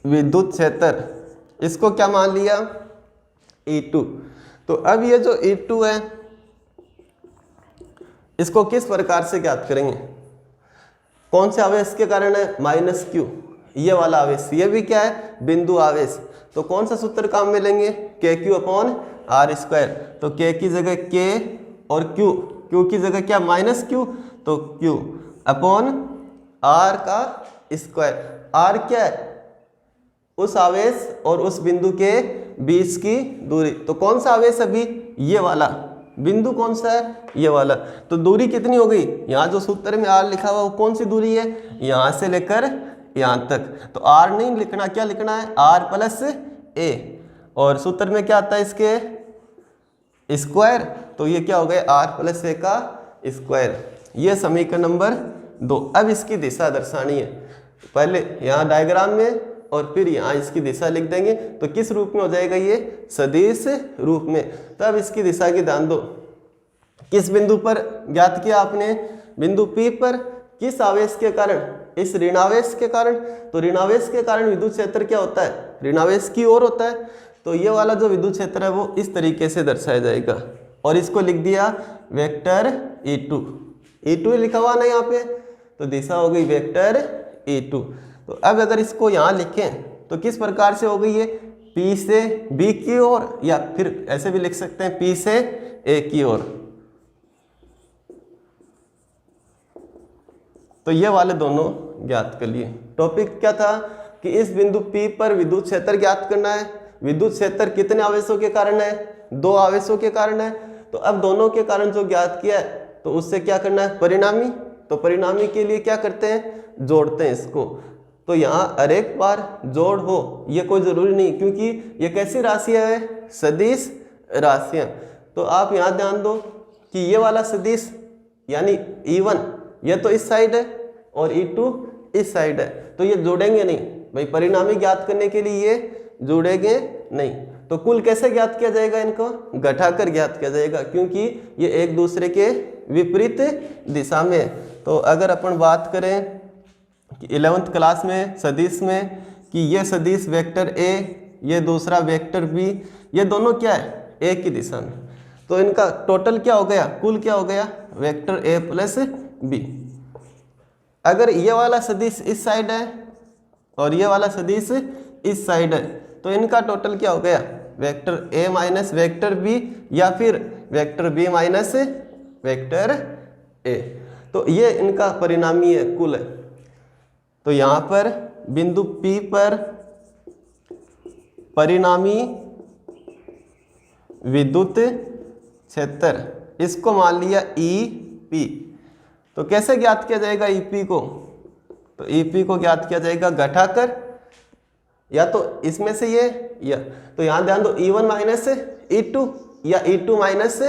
विद्युत क्षेत्र, इसको क्या मान लिया, E2। तो अब ये जो E2 है इसको किस प्रकार से ज्ञात करेंगे, कौन से आवेश के कारण है, माइनस Q, ये वाला आवेश, ये भी क्या है बिंदु आवेश। तो कौन सा सूत्र काम में लेंगे, KQ/R²। तो K की जगह K और Q की जगह क्या माइनस Q, तो Q/R का स्क्वायर। R क्या है, उस आवेश और उस बिंदु के बीच की दूरी। तो कौन सा आवेश अभी, ये वाला बिंदु कौन सा है, ये वाला। तो दूरी कितनी हो गई, यहाँ जो सूत्र में R लिखा हुआ वो कौन सी दूरी है, यहाँ से लेकर यहाँ तक। तो R नहीं लिखना, क्या लिखना है, R+A, और सूत्र में क्या आता है इसके स्क्वायर। तो ये क्या हो गया, R+A का स्क्वायर। ये समीकरण नंबर 2। अब इसकी दिशा दर्शानी है, पहले यहाँ डायग्राम में और फिर यहाँ इसकी दिशा लिख देंगे। तो किस रूप में हो जाएगा, ये सदिश रूप में। तब इसकी दिशा की ध्यान दो, किस बिंदु पर ज्ञात किया आपने, बिंदु P पर। किस आवेश के कारण, इस ऋणावेश के कारण। तो ऋणावेश के कारण विद्युत क्षेत्र क्या होता है, ऋणावेश की ओर होता है। तो ये वाला जो विद्युत क्षेत्र है वो इस तरीके से दर्शाया जाएगा, और इसको लिख दिया वेक्टर E2 लिखा हुआ ना यहाँ पे, तो दिशा हो गई वेक्टर E2। तो अब अगर इसको यहाँ लिखें तो किस प्रकार से हो गई, ये P से B की ओर, या फिर ऐसे भी लिख सकते हैं P से A की ओर। तो ये वाले दोनों ज्ञात कर लिए। टॉपिक क्या था कि इस बिंदु P पर विद्युत क्षेत्र ज्ञात करना है। विद्युत क्षेत्र कितने आवेशों के कारण है, 2 आवेशों के कारण है। तो अब दोनों के कारण जो ज्ञात किया है, तो उससे क्या करना है, परिणामी। तो परिणामी के लिए क्या करते हैं, जोड़ते हैं इसको। तो यहाँ हर एक बार जोड़ हो ये कोई ज़रूरी नहीं, क्योंकि ये कैसी राशियाँ है, सदिश राशियाँ। तो आप यहाँ ध्यान दो कि ये वाला सदिश यानी E1 ये तो इस साइड है और E2 इस साइड है, तो ये जोड़ेंगे नहीं भाई। परिणामी ज्ञात करने के लिए ये जोड़ेंगे नहीं। तो कुल कैसे ज्ञात किया जाएगा, इनको घटाकर ज्ञात किया जाएगा, क्योंकि ये एक दूसरे के विपरीत दिशा में है। तो अगर अपन बात करें कि 11th क्लास में सदिश में कि ये सदिश वेक्टर A, ये दूसरा वेक्टर B, ये दोनों क्या है, एक ही दिशा में। तो इनका टोटल क्या हो गया, कुल क्या हो गया, वेक्टर A+B। अगर ये वाला सदिश इस साइड है और ये वाला सदिश इस साइड है, तो इनका टोटल क्या हो गया, vector A minus vector B, या फिर vector B minus vector A। तो ये इनका परिणामी है, कुल है। तो यहाँ पर बिंदु P पर परिणामी विद्युत क्षेत्र, इसको मान लिया EP। तो कैसे ज्ञात किया जाएगा EP को, तो EP को ज्ञात किया जाएगा घटाकर, या तो इसमें से ये, या तो यहाँ ध्यान दो E1 माइनस E2 या E2 माइनस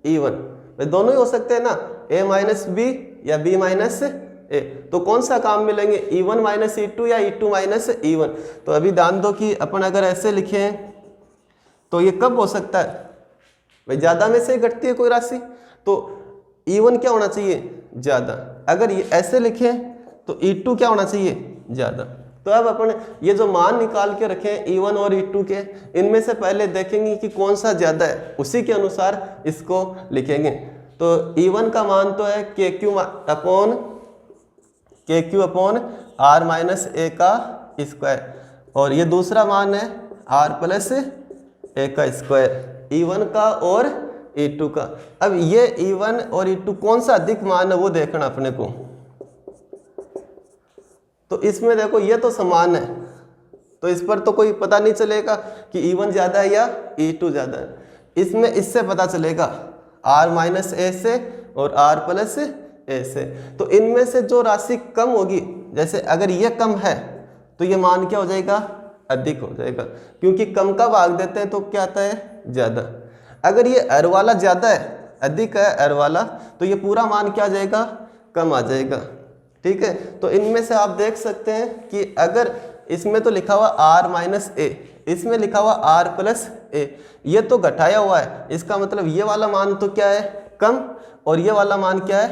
E1, दोनों ही हो सकते हैं ना, A माइनस B या B माइनस ए। तो कौन सा काम मिलेंगे, E1 माइनस E2 या E2 माइनस E1। तो अभी ध्यान दो कि अपन अगर ऐसे लिखें तो ये कब हो सकता है भाई, ज़्यादा में से घटती है कोई राशि, तो E1 क्या होना चाहिए, ज़्यादा। अगर ये ऐसे लिखें तो E2 क्या होना चाहिए, ज़्यादा। तो अब अपन ये जो मान निकाल के रखें E1 और E2 के, इनमें से पहले देखेंगे कि कौन सा ज़्यादा है, उसी के अनुसार इसको लिखेंगे। तो E1 का मान तो है KQ upon R minus A का स्क्वायर, और ये दूसरा मान है R प्लस ए का स्क्वायर, E1 का और E2 का। अब ये E1 और E2 कौन सा अधिक मान है वो देखना अपने को। तो इसमें देखो ये तो समान है, तो इस पर तो कोई पता नहीं चलेगा कि E1 ज़्यादा है या E2 ज़्यादा है। इसमें इससे पता चलेगा R माइनस ए से और R प्लस ए से। तो इनमें से जो राशि कम होगी, जैसे अगर ये कम है तो ये मान क्या हो जाएगा, अधिक हो जाएगा, क्योंकि कम का भाग देते हैं तो क्या आता है, ज़्यादा। अगर ये अर वाला ज़्यादा है, अधिक है अर वाला, तो ये पूरा मान क्या आ जाएगा, कम आ जाएगा। ठीक है, तो इनमें से आप देख सकते हैं कि अगर इसमें तो लिखा हुआ R माइनस ए, इसमें लिखा हुआ R प्लस ए, ये तो घटाया हुआ है, इसका मतलब ये वाला मान तो क्या है, कम, और ये वाला मान क्या है,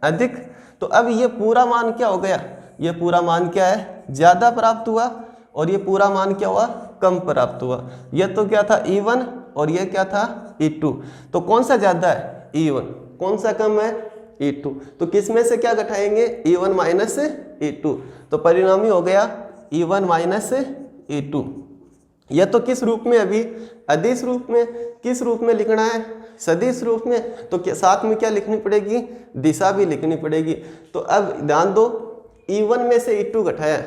अधिक। तो अब ये पूरा मान क्या हो गया, ये पूरा मान क्या है, ज़्यादा प्राप्त हुआ, और ये पूरा मान क्या हुआ, कम प्राप्त हुआ। ये तो क्या था, E1, और ये क्या था, E2। तो कौन सा ज़्यादा है, E1, कौन सा कम है, E2। तो किस में से क्या घटाएंगे, E1 माइनस E2। तो परिणामी हो गया E1 माइनस E2। यह तो किस रूप में, अभी अदिश रूप में। किस रूप में लिखना है, सदिश रूप में। तो साथ में क्या लिखनी पड़ेगी, दिशा भी लिखनी पड़ेगी। तो अब ध्यान दो, E1 में से E2 घटाया,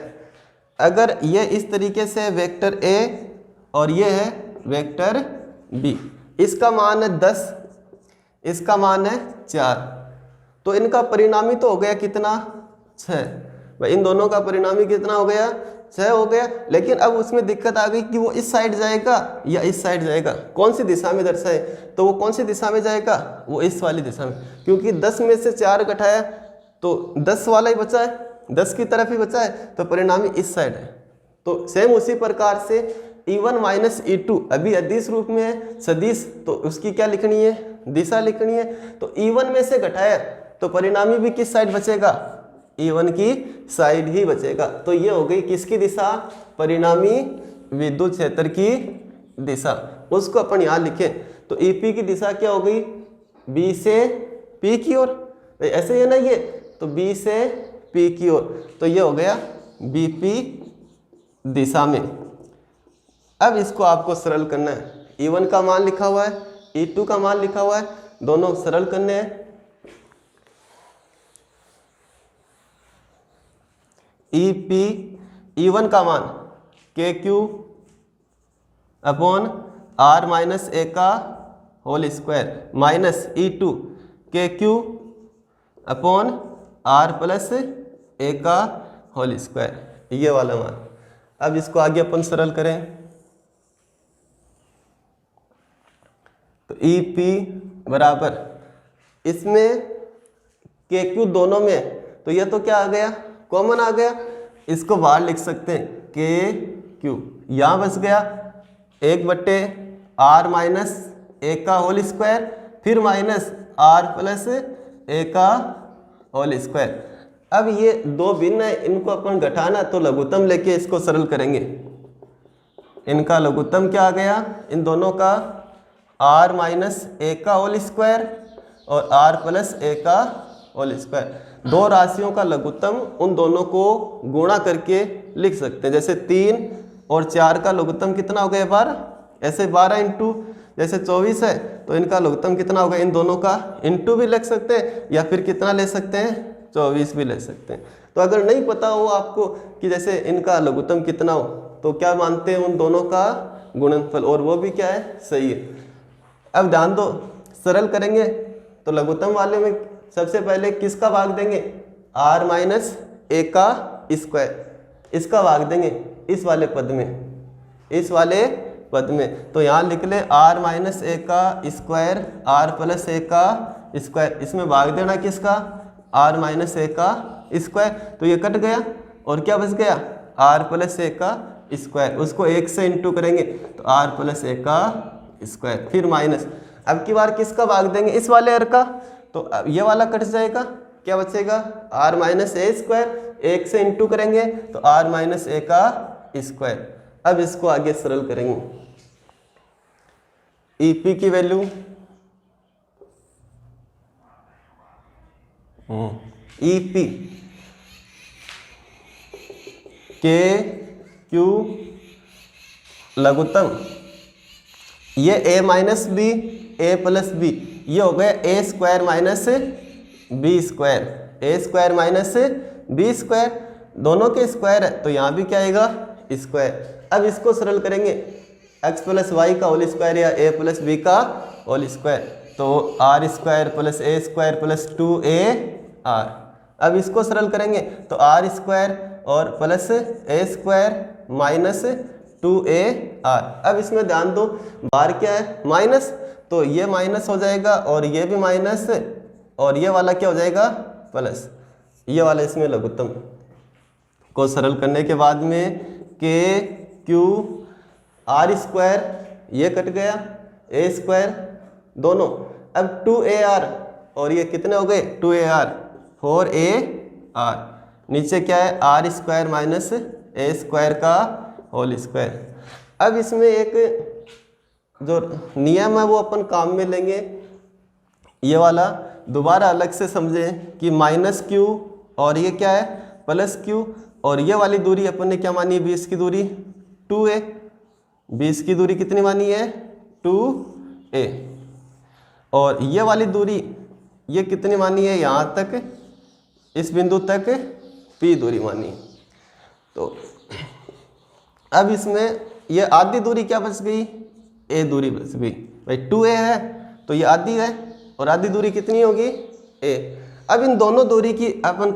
अगर ये इस तरीके से वेक्टर A और ये है वेक्टर B, इसका मान है 10, इसका मान है 4, तो इनका परिणामी तो हो गया कितना, 6। भाई इन दोनों का परिणामी कितना हो गया, 6 हो गया। लेकिन अब उसमें दिक्कत आ गई कि वो इस साइड जाएगा या इस साइड जाएगा, कौन सी दिशा में दर्शाए, तो वो कौन सी दिशा में जाएगा, वो इस वाली दिशा में, क्योंकि 10 में से 4 घटाया तो 10 वाला ही बचा है, 10 की तरफ ही बचा है, तो परिणामी इस साइड है। तो सेम उसी प्रकार से E1 माइनस E2 अभी अदिश रूप में है, सदिश, तो उसकी क्या लिखनी है, दिशा लिखनी है। तो E1 में से घटाया तो परिणामी भी किस साइड बचेगा, E1 की साइड ही बचेगा। तो ये हो गई किसकी दिशा, परिणामी विद्युत क्षेत्र की दिशा, उसको अपन यहाँ लिखें। तो EP की दिशा क्या हो गई, B से P की ओर, ऐसे ही है ना ये, तो B से P की ओर, तो ये हो गया BP दिशा में। अब इसको आपको सरल करना है, E1 का मान लिखा हुआ है, E2 का मान लिखा हुआ है, दोनों सरल करने हैं। E1 का मान KQ upon R minus A का whole square minus E2 KQ upon R plus A का होल स्क्वायर, ये वाला मान। अब इसको आगे अपन सरल करें, तो EP बराबर, इसमें KQ दोनों में, तो ये तो क्या आ गया, कॉमन आ गया, इसको बाहर लिख सकते हैं KQ, यहाँ बच गया 1/R माइनस ए का होल स्क्वायर, फिर माइनस R प्लस ए का होल स्क्वायर। अब ये दो भिन्न है, इनको अपन घटाना, तो लघुत्तम लेके इसको सरल करेंगे। इनका लघुत्तम क्या आ गया, इन दोनों का R माइनस ए का होल स्क्वायर और R प्लस ए का होल स्क्वायर। दो राशियों का लघुत्तम उन दोनों को गुणा करके लिख सकते हैं। जैसे 3 और 4 का लघुत्तम कितना हो गया, 12, ऐसे 12 इंटू जैसे 24 है, तो इनका लघुत्तम कितना होगा, इन दोनों का इंटू भी लिख सकते हैं, या फिर कितना ले सकते हैं, 24 भी ले सकते हैं। तो अगर नहीं पता हो आपको कि जैसे इनका लघुत्तम कितना हो, तो क्या मानते हैं, उन दोनों का गुणनफल, और वो भी क्या है, सही है। अब ध्यान दो, सरल करेंगे तो लघुत्तम वाले में सबसे पहले किसका भाग देंगे, R माइनस ए का स्क्वायर, इसका भाग देंगे इस वाले पद में, इस वाले पद में। तो यहाँ लिख लें R माइनस ए का स्क्वायर, R प्लस ए का स्क्वायर, इसमें भाग देना किसका, R माइनस ए का स्क्वायर, तो ये कट गया और क्या बच गया, r प्लस ए का स्क्वायर। उसको 1 से इंटू करेंगे तो r प्लस ए का स्क्वायर, फिर माइनस। अब की बार किसका भाग देंगे, इस वाले r का, तो अब ये वाला कट जाएगा, क्या बचेगा r माइनस ए स्क्वायर, 1 से इंटू करेंगे तो r माइनस ए का स्क्वायर। अब इसको आगे सरल करेंगे, EP की वैल्यू EP के क्यू लघुत्तम, ये a minus B, A plus B, ये हो गया A square minus B square, A square minus B square, दोनों के स्क्वायर है तो यहाँ भी क्या आएगा स्क्वायर। अब इसको सरल करेंगे, x प्लस वाई का होल स्क्वायर या a प्लस बी का होल स्क्वायर, तो R square plus A square plus 2ar। अब इसको सरल करेंगे तो आर स्क्वायर और plus A square minus 2ar। अब इसमें ध्यान दो, बार क्या है माइनस, तो ये माइनस हो जाएगा और ये भी माइनस, और ये वाला क्या हो जाएगा प्लस, ये वाला इसमें लघुत्तम को सरल करने के बाद में के क्यू आर स्क्वायर, ये कट गया ए स्क्वायर दोनों, अब 2ar और ये कितने हो गए 2ar 4ar, नीचे क्या है R square minus A square का होल स्क्वायर। अब इसमें एक जो नियम है वो अपन काम में लेंगे, ये वाला दोबारा अलग से समझें कि माइनस क्यू और ये क्या है प्लस क्यू, और ये वाली दूरी अपन ने क्या मानी है 20 की दूरी 2a, 20 की दूरी कितनी मानी है 2a, और ये वाली दूरी ये कितनी मानी है यहाँ तक, इस बिंदु तक p दूरी मानी। तो अब इसमें ये आधी दूरी क्या बच गई, a दूरी बच गई, भाई 2a है तो ये आधी है और आधी दूरी कितनी होगी a। अब इन दोनों दूरी की अपन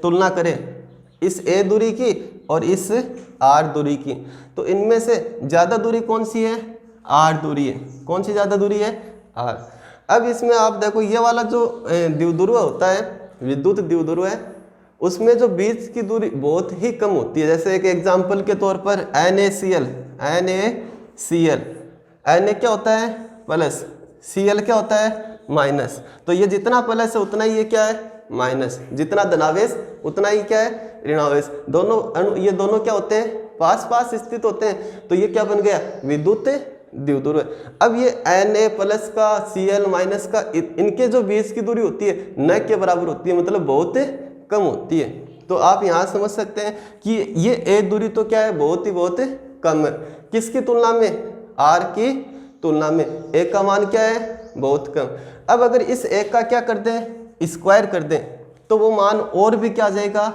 तुलना करें, इस a दूरी की और इस r दूरी की, तो इनमें से ज़्यादा दूरी कौन सी है r दूरी है, कौन सी ज़्यादा दूरी है r। अब इसमें आप देखो ये वाला जो द्विध्रुव होता है, विद्युत द्विध्रुव है, उसमें जो बीच की दूरी बहुत ही कम होती है। जैसे एक एग्जांपल के तौर पर NaCl, Na क्या होता है प्लस, Cl क्या होता है माइनस, तो ये जितना प्लस है उतना ही ये क्या है माइनस, जितना धनावेश उतना ही क्या है ऋणावेश। दोनों अणु ये दोनों क्या होते हैं पास पास स्थित होते हैं, तो ये क्या बन गया विद्युत द्विध्रुव। अब ये Na प्लस का Cl माइनस का इनके जो बीच की दूरी होती है न के बराबर होती है, मतलब बहुत कम होती है। तो आप यहाँ समझ सकते हैं कि ये a दूरी तो क्या है बहुत कम है, किसकी तुलना में r की तुलना में, a का मान क्या है बहुत कम। अब अगर इस a का क्या कर दें स्क्वायर कर दें तो वो मान और भी क्या आ जाएगा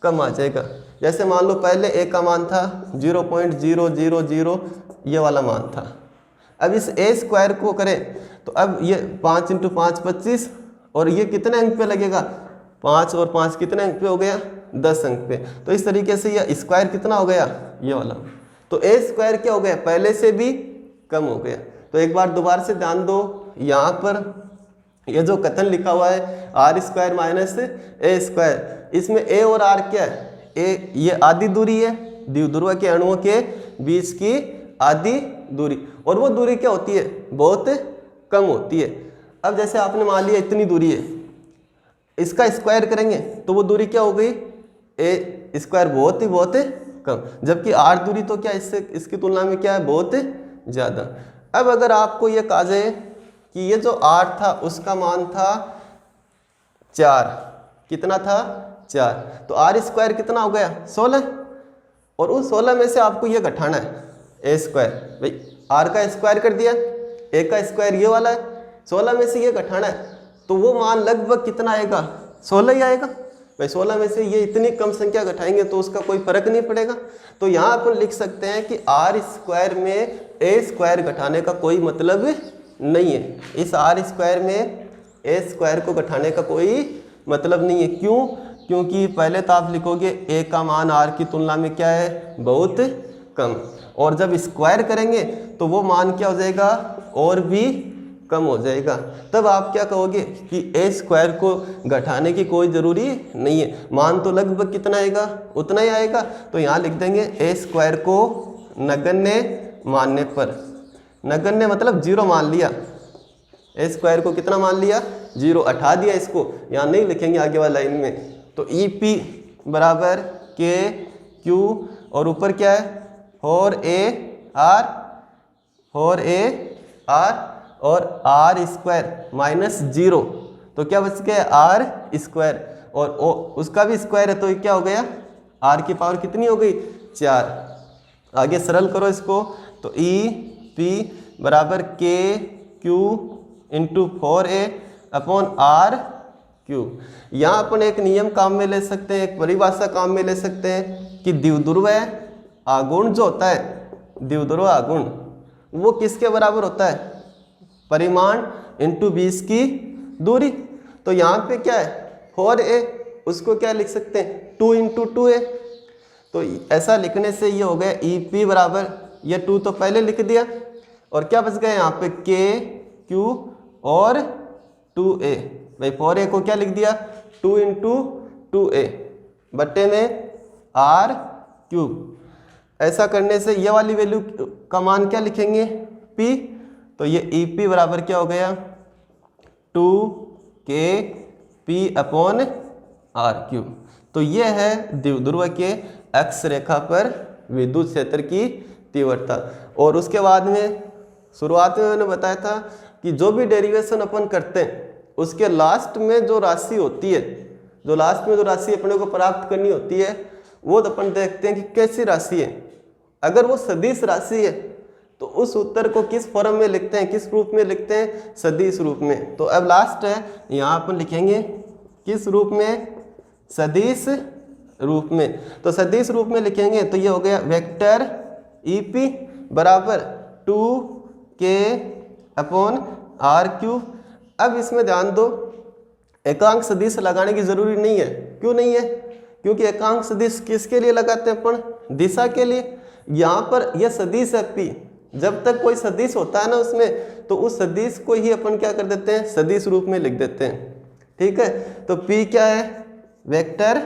कम आ जाएगा। जैसे मान लो पहले a का मान था 0.000 ये वाला मान था, अब इस a स्क्वायर को करें तो अब ये 5 × 5 25, और ये कितने अंक पे लगेगा 5 और 5 कितने अंक पे हो गया 10 अंक पे। तो इस तरीके से ये स्क्वायर कितना हो गया ये वाला, तो a स्क्वायर क्या हो गया पहले से भी कम हो गया। तो एक बार दोबारा से ध्यान दो, यहाँ पर ये जो कथन लिखा हुआ है R square minus A square, इसमें a और r क्या है, a ये आधी दूरी है, द्विध्रुव के अणुओं के बीच की आधी दूरी, और वो दूरी क्या होती है बहुत कम होती है। अब जैसे आपने मान लिया इतनी दूरी है, इसका स्क्वायर करेंगे तो वो दूरी क्या हो गई a स्क्वायर बहुत कम, जबकि r दूरी तो क्या इससे इसकी तुलना में क्या है बहुत ज़्यादा। अब अगर आपको ये कहा जाए कि ये जो r था उसका मान था 4, कितना था 4, तो r स्क्वायर कितना हो गया 16, और उस 16 में से आपको ये घटाना है a स्क्वायर, भाई r का स्क्वायर कर दिया, a का स्क्वायर ये वाला है, 16 में से ये घटाना है, तो वो मान लगभग कितना आएगा 16 ही आएगा। भाई 16 में से ये इतनी कम संख्या घटाएंगे तो उसका कोई फर्क नहीं पड़ेगा। तो यहाँ अपन लिख सकते हैं कि r स्क्वायर में a स्क्वायर घटाने का कोई मतलब नहीं है, इस r स्क्वायर में a स्क्वायर को घटाने का कोई मतलब नहीं है। क्यों? क्योंकि पहले तो आप लिखोगे a का मान r की तुलना में क्या है बहुत कम, और जब स्क्वायर करेंगे तो वो मान क्या हो जाएगा और भी कम हो जाएगा। तब आप क्या कहोगे कि ए स्क्वायर को घटाने की कोई ज़रूरी नहीं है, मान तो लगभग कितना आएगा, उतना ही आएगा। तो यहाँ लिख देंगे ए स्क्वायर को नगण्य मानने पर, नगण्य मतलब 0 मान लिया, ए स्क्वायर को कितना मान लिया, 0 हटा दिया इसको, यहाँ नहीं लिखेंगे आगे वाला लाइन में। तो ई पी बराबर के क्यू और ऊपर क्या है, 4 और आर स्क्वायर माइनस 0, तो क्या बच गया आर स्क्वायर, और उसका भी स्क्वायर है तो ये क्या हो गया, आर की पावर कितनी हो गई, 4। आगे सरल करो इसको, तो ई पी बराबर के Q into 4a upon R cube. यहाँ अपन एक नियम काम में ले सकते हैं, एक परिभाषा काम में ले सकते हैं कि द्विध्रुव आघूर्ण जो होता है, द्विध्रुव आघूर्ण वो किसके बराबर होता है, परिमाण इंटू बीच की दूरी। तो यहाँ पे क्या है 4a, उसको क्या लिख सकते हैं 2 इंटू 2a। तो ऐसा लिखने से ये हो गया ई पी बराबर, ये 2 तो पहले लिख दिया, और क्या बच गया यहाँ पे के क्यू और 2a। भाई 4a को क्या लिख दिया 2 इंटू 2a बट्टे में आर क्यूब। ऐसा करने से ये वाली वैल्यू का मान क्या लिखेंगे p, तो ये ई पी बराबर क्या हो गया 2kp अपॉन आर क्यूब। तो ये है द्विध्रुव के अक्ष रेखा पर विद्युत क्षेत्र की तीव्रता। और उसके बाद में शुरुआत में मैंने बताया था कि जो भी डेरिवेशन अपन करते हैं उसके लास्ट में जो राशि होती है, जो लास्ट में जो राशि अपने को प्राप्त करनी होती है, वो तो अपन देखते हैं कि कैसी राशि है। अगर वो सदिश राशि है तो उस उत्तर को किस फॉर्म में लिखते हैं, किस रूप में लिखते हैं, सदिश रूप में। तो अब लास्ट है, यहाँ अपन लिखेंगे किस रूप में, सदिश रूप में। तो सदिश रूप में लिखेंगे तो ये हो गया वेक्टर ई पी बराबर 2k अपॉन आर क्यूब। अब इसमें ध्यान दो, एकांक सदिश लगाने की जरूरी नहीं है। क्यों नहीं है, क्योंकि एकांक सदिश किसके लिए लगाते हैं अपन, दिशा के लिए। यहाँ पर यह सदिश है पी, जब तक कोई सदिश होता है ना उसमें, तो उस सदिश को ही अपन क्या कर देते हैं, सदिश रूप में लिख देते हैं। ठीक है, तो पी क्या है, वेक्टर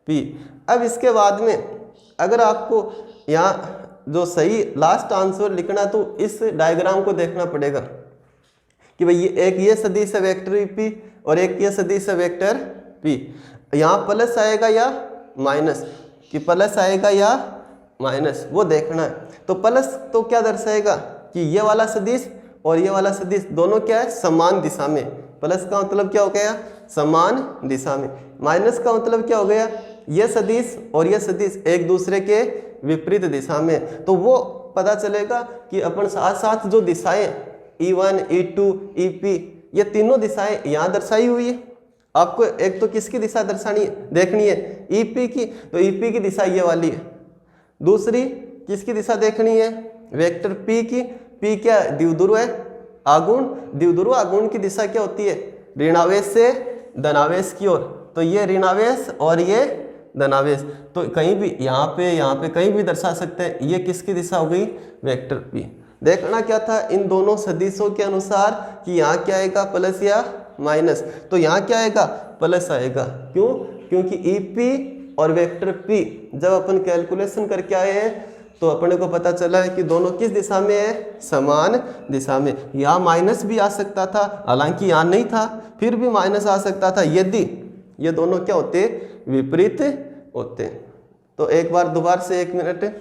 पी। अब इसके बाद में अगर आपको यहाँ जो सही लास्ट आंसर लिखना, तो इस डायग्राम को देखना पड़ेगा कि भाई एक ये सदिश है वेक्टर पी और एक ये सदिश है वेक्टर पी। यहाँ प्लस आएगा या माइनस, कि प्लस आएगा या माइनस, वो देखना है। तो प्लस तो क्या दर्शाएगा कि ये वाला सदिश और ये वाला सदिश दोनों क्या है, समान दिशा में। प्लस का मतलब क्या हो गया, समान दिशा में। माइनस का मतलब क्या हो गया, ये सदिश और ये सदिश एक दूसरे के विपरीत दिशा में। तो वो पता चलेगा कि अपन साथ साथ जो दिशाएं E1, E2, EP, ये तीनों दिशाएं यहाँ दर्शाई हुई है। आपको एक तो किसकी दिशा दर्शानी है, देखनी है EP की, तो EP की दिशा ये वाली है। दूसरी किसकी दिशा देखनी है, वेक्टर P की। P क्या द्विध्रुव है आघूर्ण, द्विध्रुव आघूर्ण की दिशा क्या होती है, ऋणावेश से धनावेश की ओर। तो ये ऋणावेश और ये धनावेश, तो कहीं भी यहाँ पे कहीं भी दर्शा सकते हैं। ये किसकी दिशा हो गई, वेक्टर P। देखना क्या था इन दोनों सदिशों के अनुसार कि यहाँ क्या आएगा, प्लस या माइनस। तो यहाँ क्या आएगा, प्लस आएगा। क्यों, क्योंकि EP और वेक्टर P जब अपन कैलकुलेशन करके आए हैं तो अपने को पता चला है कि दोनों किस दिशा में है, समान दिशा में। यहाँ माइनस भी आ सकता था, हालांकि यहाँ नहीं था, फिर भी माइनस आ सकता था यदि ये दोनों क्या होते, विपरीत होते। तो एक बार दोबारा से 1 मिनट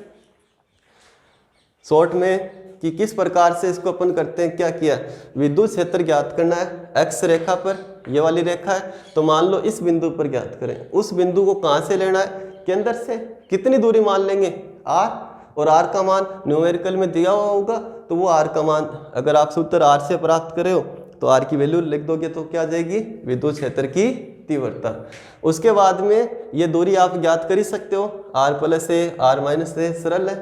शॉर्ट में कि किस प्रकार से इसको अपन करते हैं। क्या किया, विद्युत क्षेत्र ज्ञात करना है एक्स रेखा पर, ये वाली रेखा है। तो मान लो इस बिंदु पर ज्ञात करें, उस बिंदु को कहाँ से लेना है, केंद्र से। कितनी दूरी मान लेंगे, r, और r का मान न्यूमेरिकल में दिया हुआ होगा, तो वो r का मान अगर आप सूत्र r से प्राप्त करे हो तो r की वैल्यू लिख दोगे तो क्या आ जाएगी, विद्युत क्षेत्र की तीव्रता। उसके बाद में ये दूरी आप ज्ञात कर ही सकते हो, r plus a, r minus a, सरल है।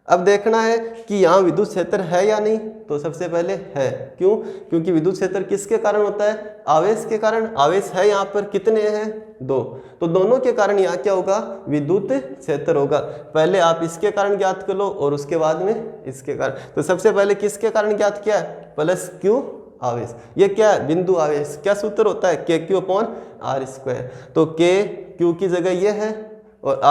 अब देखना है कि यहाँ विद्युत क्षेत्र है या नहीं, तो सबसे पहले है। क्यों, क्योंकि विद्युत क्षेत्र किसके कारण होता है, आवेश के कारण। आवेश है यहाँ पर कितने हैं, 2, तो दोनों के कारण यहाँ क्या होगा, विद्युत क्षेत्र होगा। पहले आप इसके कारण ज्ञात कर लो और उसके बाद में इसके कारण। तो सबसे पहले किसके कारण ज्ञात किया है, प्लस Q आवेश। ये क्या है? बिंदु आवेश। क्या सूत्र होता है? KQ/r²। तो KQ की जगह ये है और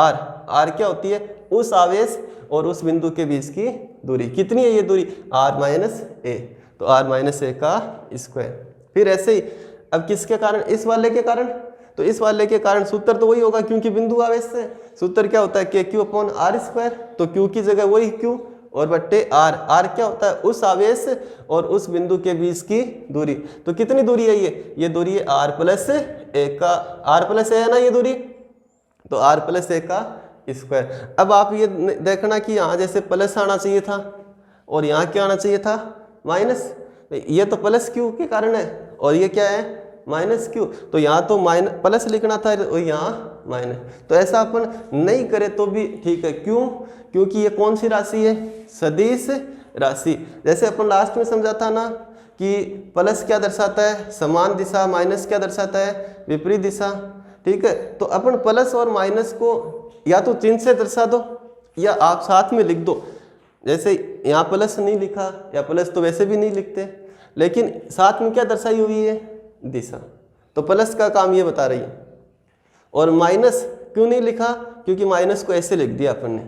R क्या होती है? उस आवेश और उस बिंदु के बीच की दूरी। कितनी है ये दूरी? r-a। तो r-a का स्क्वायर। फिर ऐसे ही अब किसके कारण? इस वाले के कारण। तो इस वाले के कारण सूत्र तो वही होगा क्योंकि बिंदु आवेश से। सूत्र क्या होता है? KQ/r²। तो Q की जगह वही Q और बट्टे R क्या होता है? उस आवेश और उस बिंदु के बीच की दूरी। तो कितनी दूरी है ये दूरी है r+a का। r+a है ना ये दूरी, तो r+a का स्क्वायर। अब आप ये देखना कि यहाँ जैसे प्लस आना चाहिए था और यहाँ क्या आना चाहिए था? माइनस। ये तो प्लस क्यू के कारण है और ये क्या है? Minus Q. तो यहाँ तो प्लस लिखना था और यहाँ माइनस। तो ऐसा अपन नहीं करे तो भी ठीक है। क्यों? क्योंकि ये कौन सी राशि है? सदिश राशि। जैसे अपन लास्ट में समझा था ना कि प्लस क्या दर्शाता है? समान दिशा। माइनस क्या दर्शाता है? विपरीत दिशा। ठीक है, तो अपन प्लस और माइनस को या तो चिन्ह से दर्शा दो या आप साथ में लिख दो। जैसे यहाँ प्लस नहीं लिखा या प्लस तो वैसे भी नहीं लिखते, लेकिन साथ में क्या दर्शाई हुई है? दिशा। तो प्लस का काम ये बता रही है। और माइनस क्यों नहीं लिखा? क्योंकि माइनस को ऐसे लिख दिया अपन ने,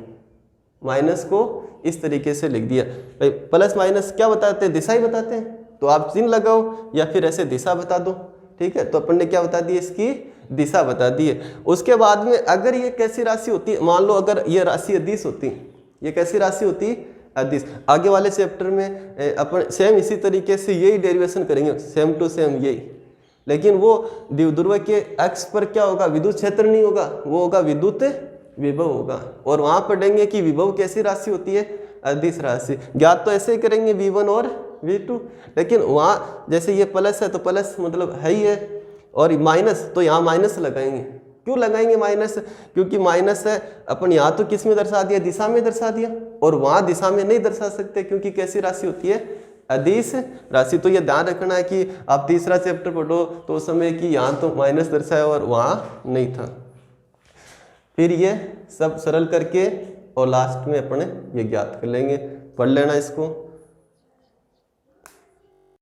माइनस को इस तरीके से लिख दिया। भाई प्लस माइनस क्या बताते हैं? दिशा ही बताते हैं। तो आप चिन्ह लगाओ या फिर ऐसे दिशा बता दो। ठीक है, तो अपन ने क्या बता दिया? इसकी दिशा बता दी है। उसके बाद में अगर ये कैसी राशि होती है? मान लो अगर ये राशि अदिश होती, ये कैसी राशि होती? अदिश। आगे वाले चैप्टर में अपन सेम इसी तरीके से यही डेरिवेशन करेंगे, सेम टू सेम यही। लेकिन वो द्विध्रुव के अक्ष पर क्या होगा? विद्युत क्षेत्र नहीं होगा, वो होगा विद्युत विभव होगा। और वहां पढ़ेंगे कि विभव कैसी राशि होती है? अदिश राशि। ज्ञात तो ऐसे ही करेंगे V1 और V2, लेकिन वहाँ जैसे ये प्लस है तो प्लस मतलब है ही है, और माइनस तो यहाँ माइनस लगाएंगे। क्यों लगाएंगे माइनस? क्योंकि माइनस है अपन यहाँ तो किस में दर्शा दिया? दिशा में दर्शा दिया, और वहाँ दिशा में नहीं दर्शा सकते क्योंकि कैसी राशि होती है? अदिश राशि। तो ये ध्यान रखना है कि आप तीसरा चैप्टर पढ़ो तो उस समय कि यहाँ तो माइनस दर्शाया और वहाँ नहीं था। फिर ये सब सरल करके और लास्ट में अपने ये ज्ञात कर लेंगे। पढ़ लेना इसको।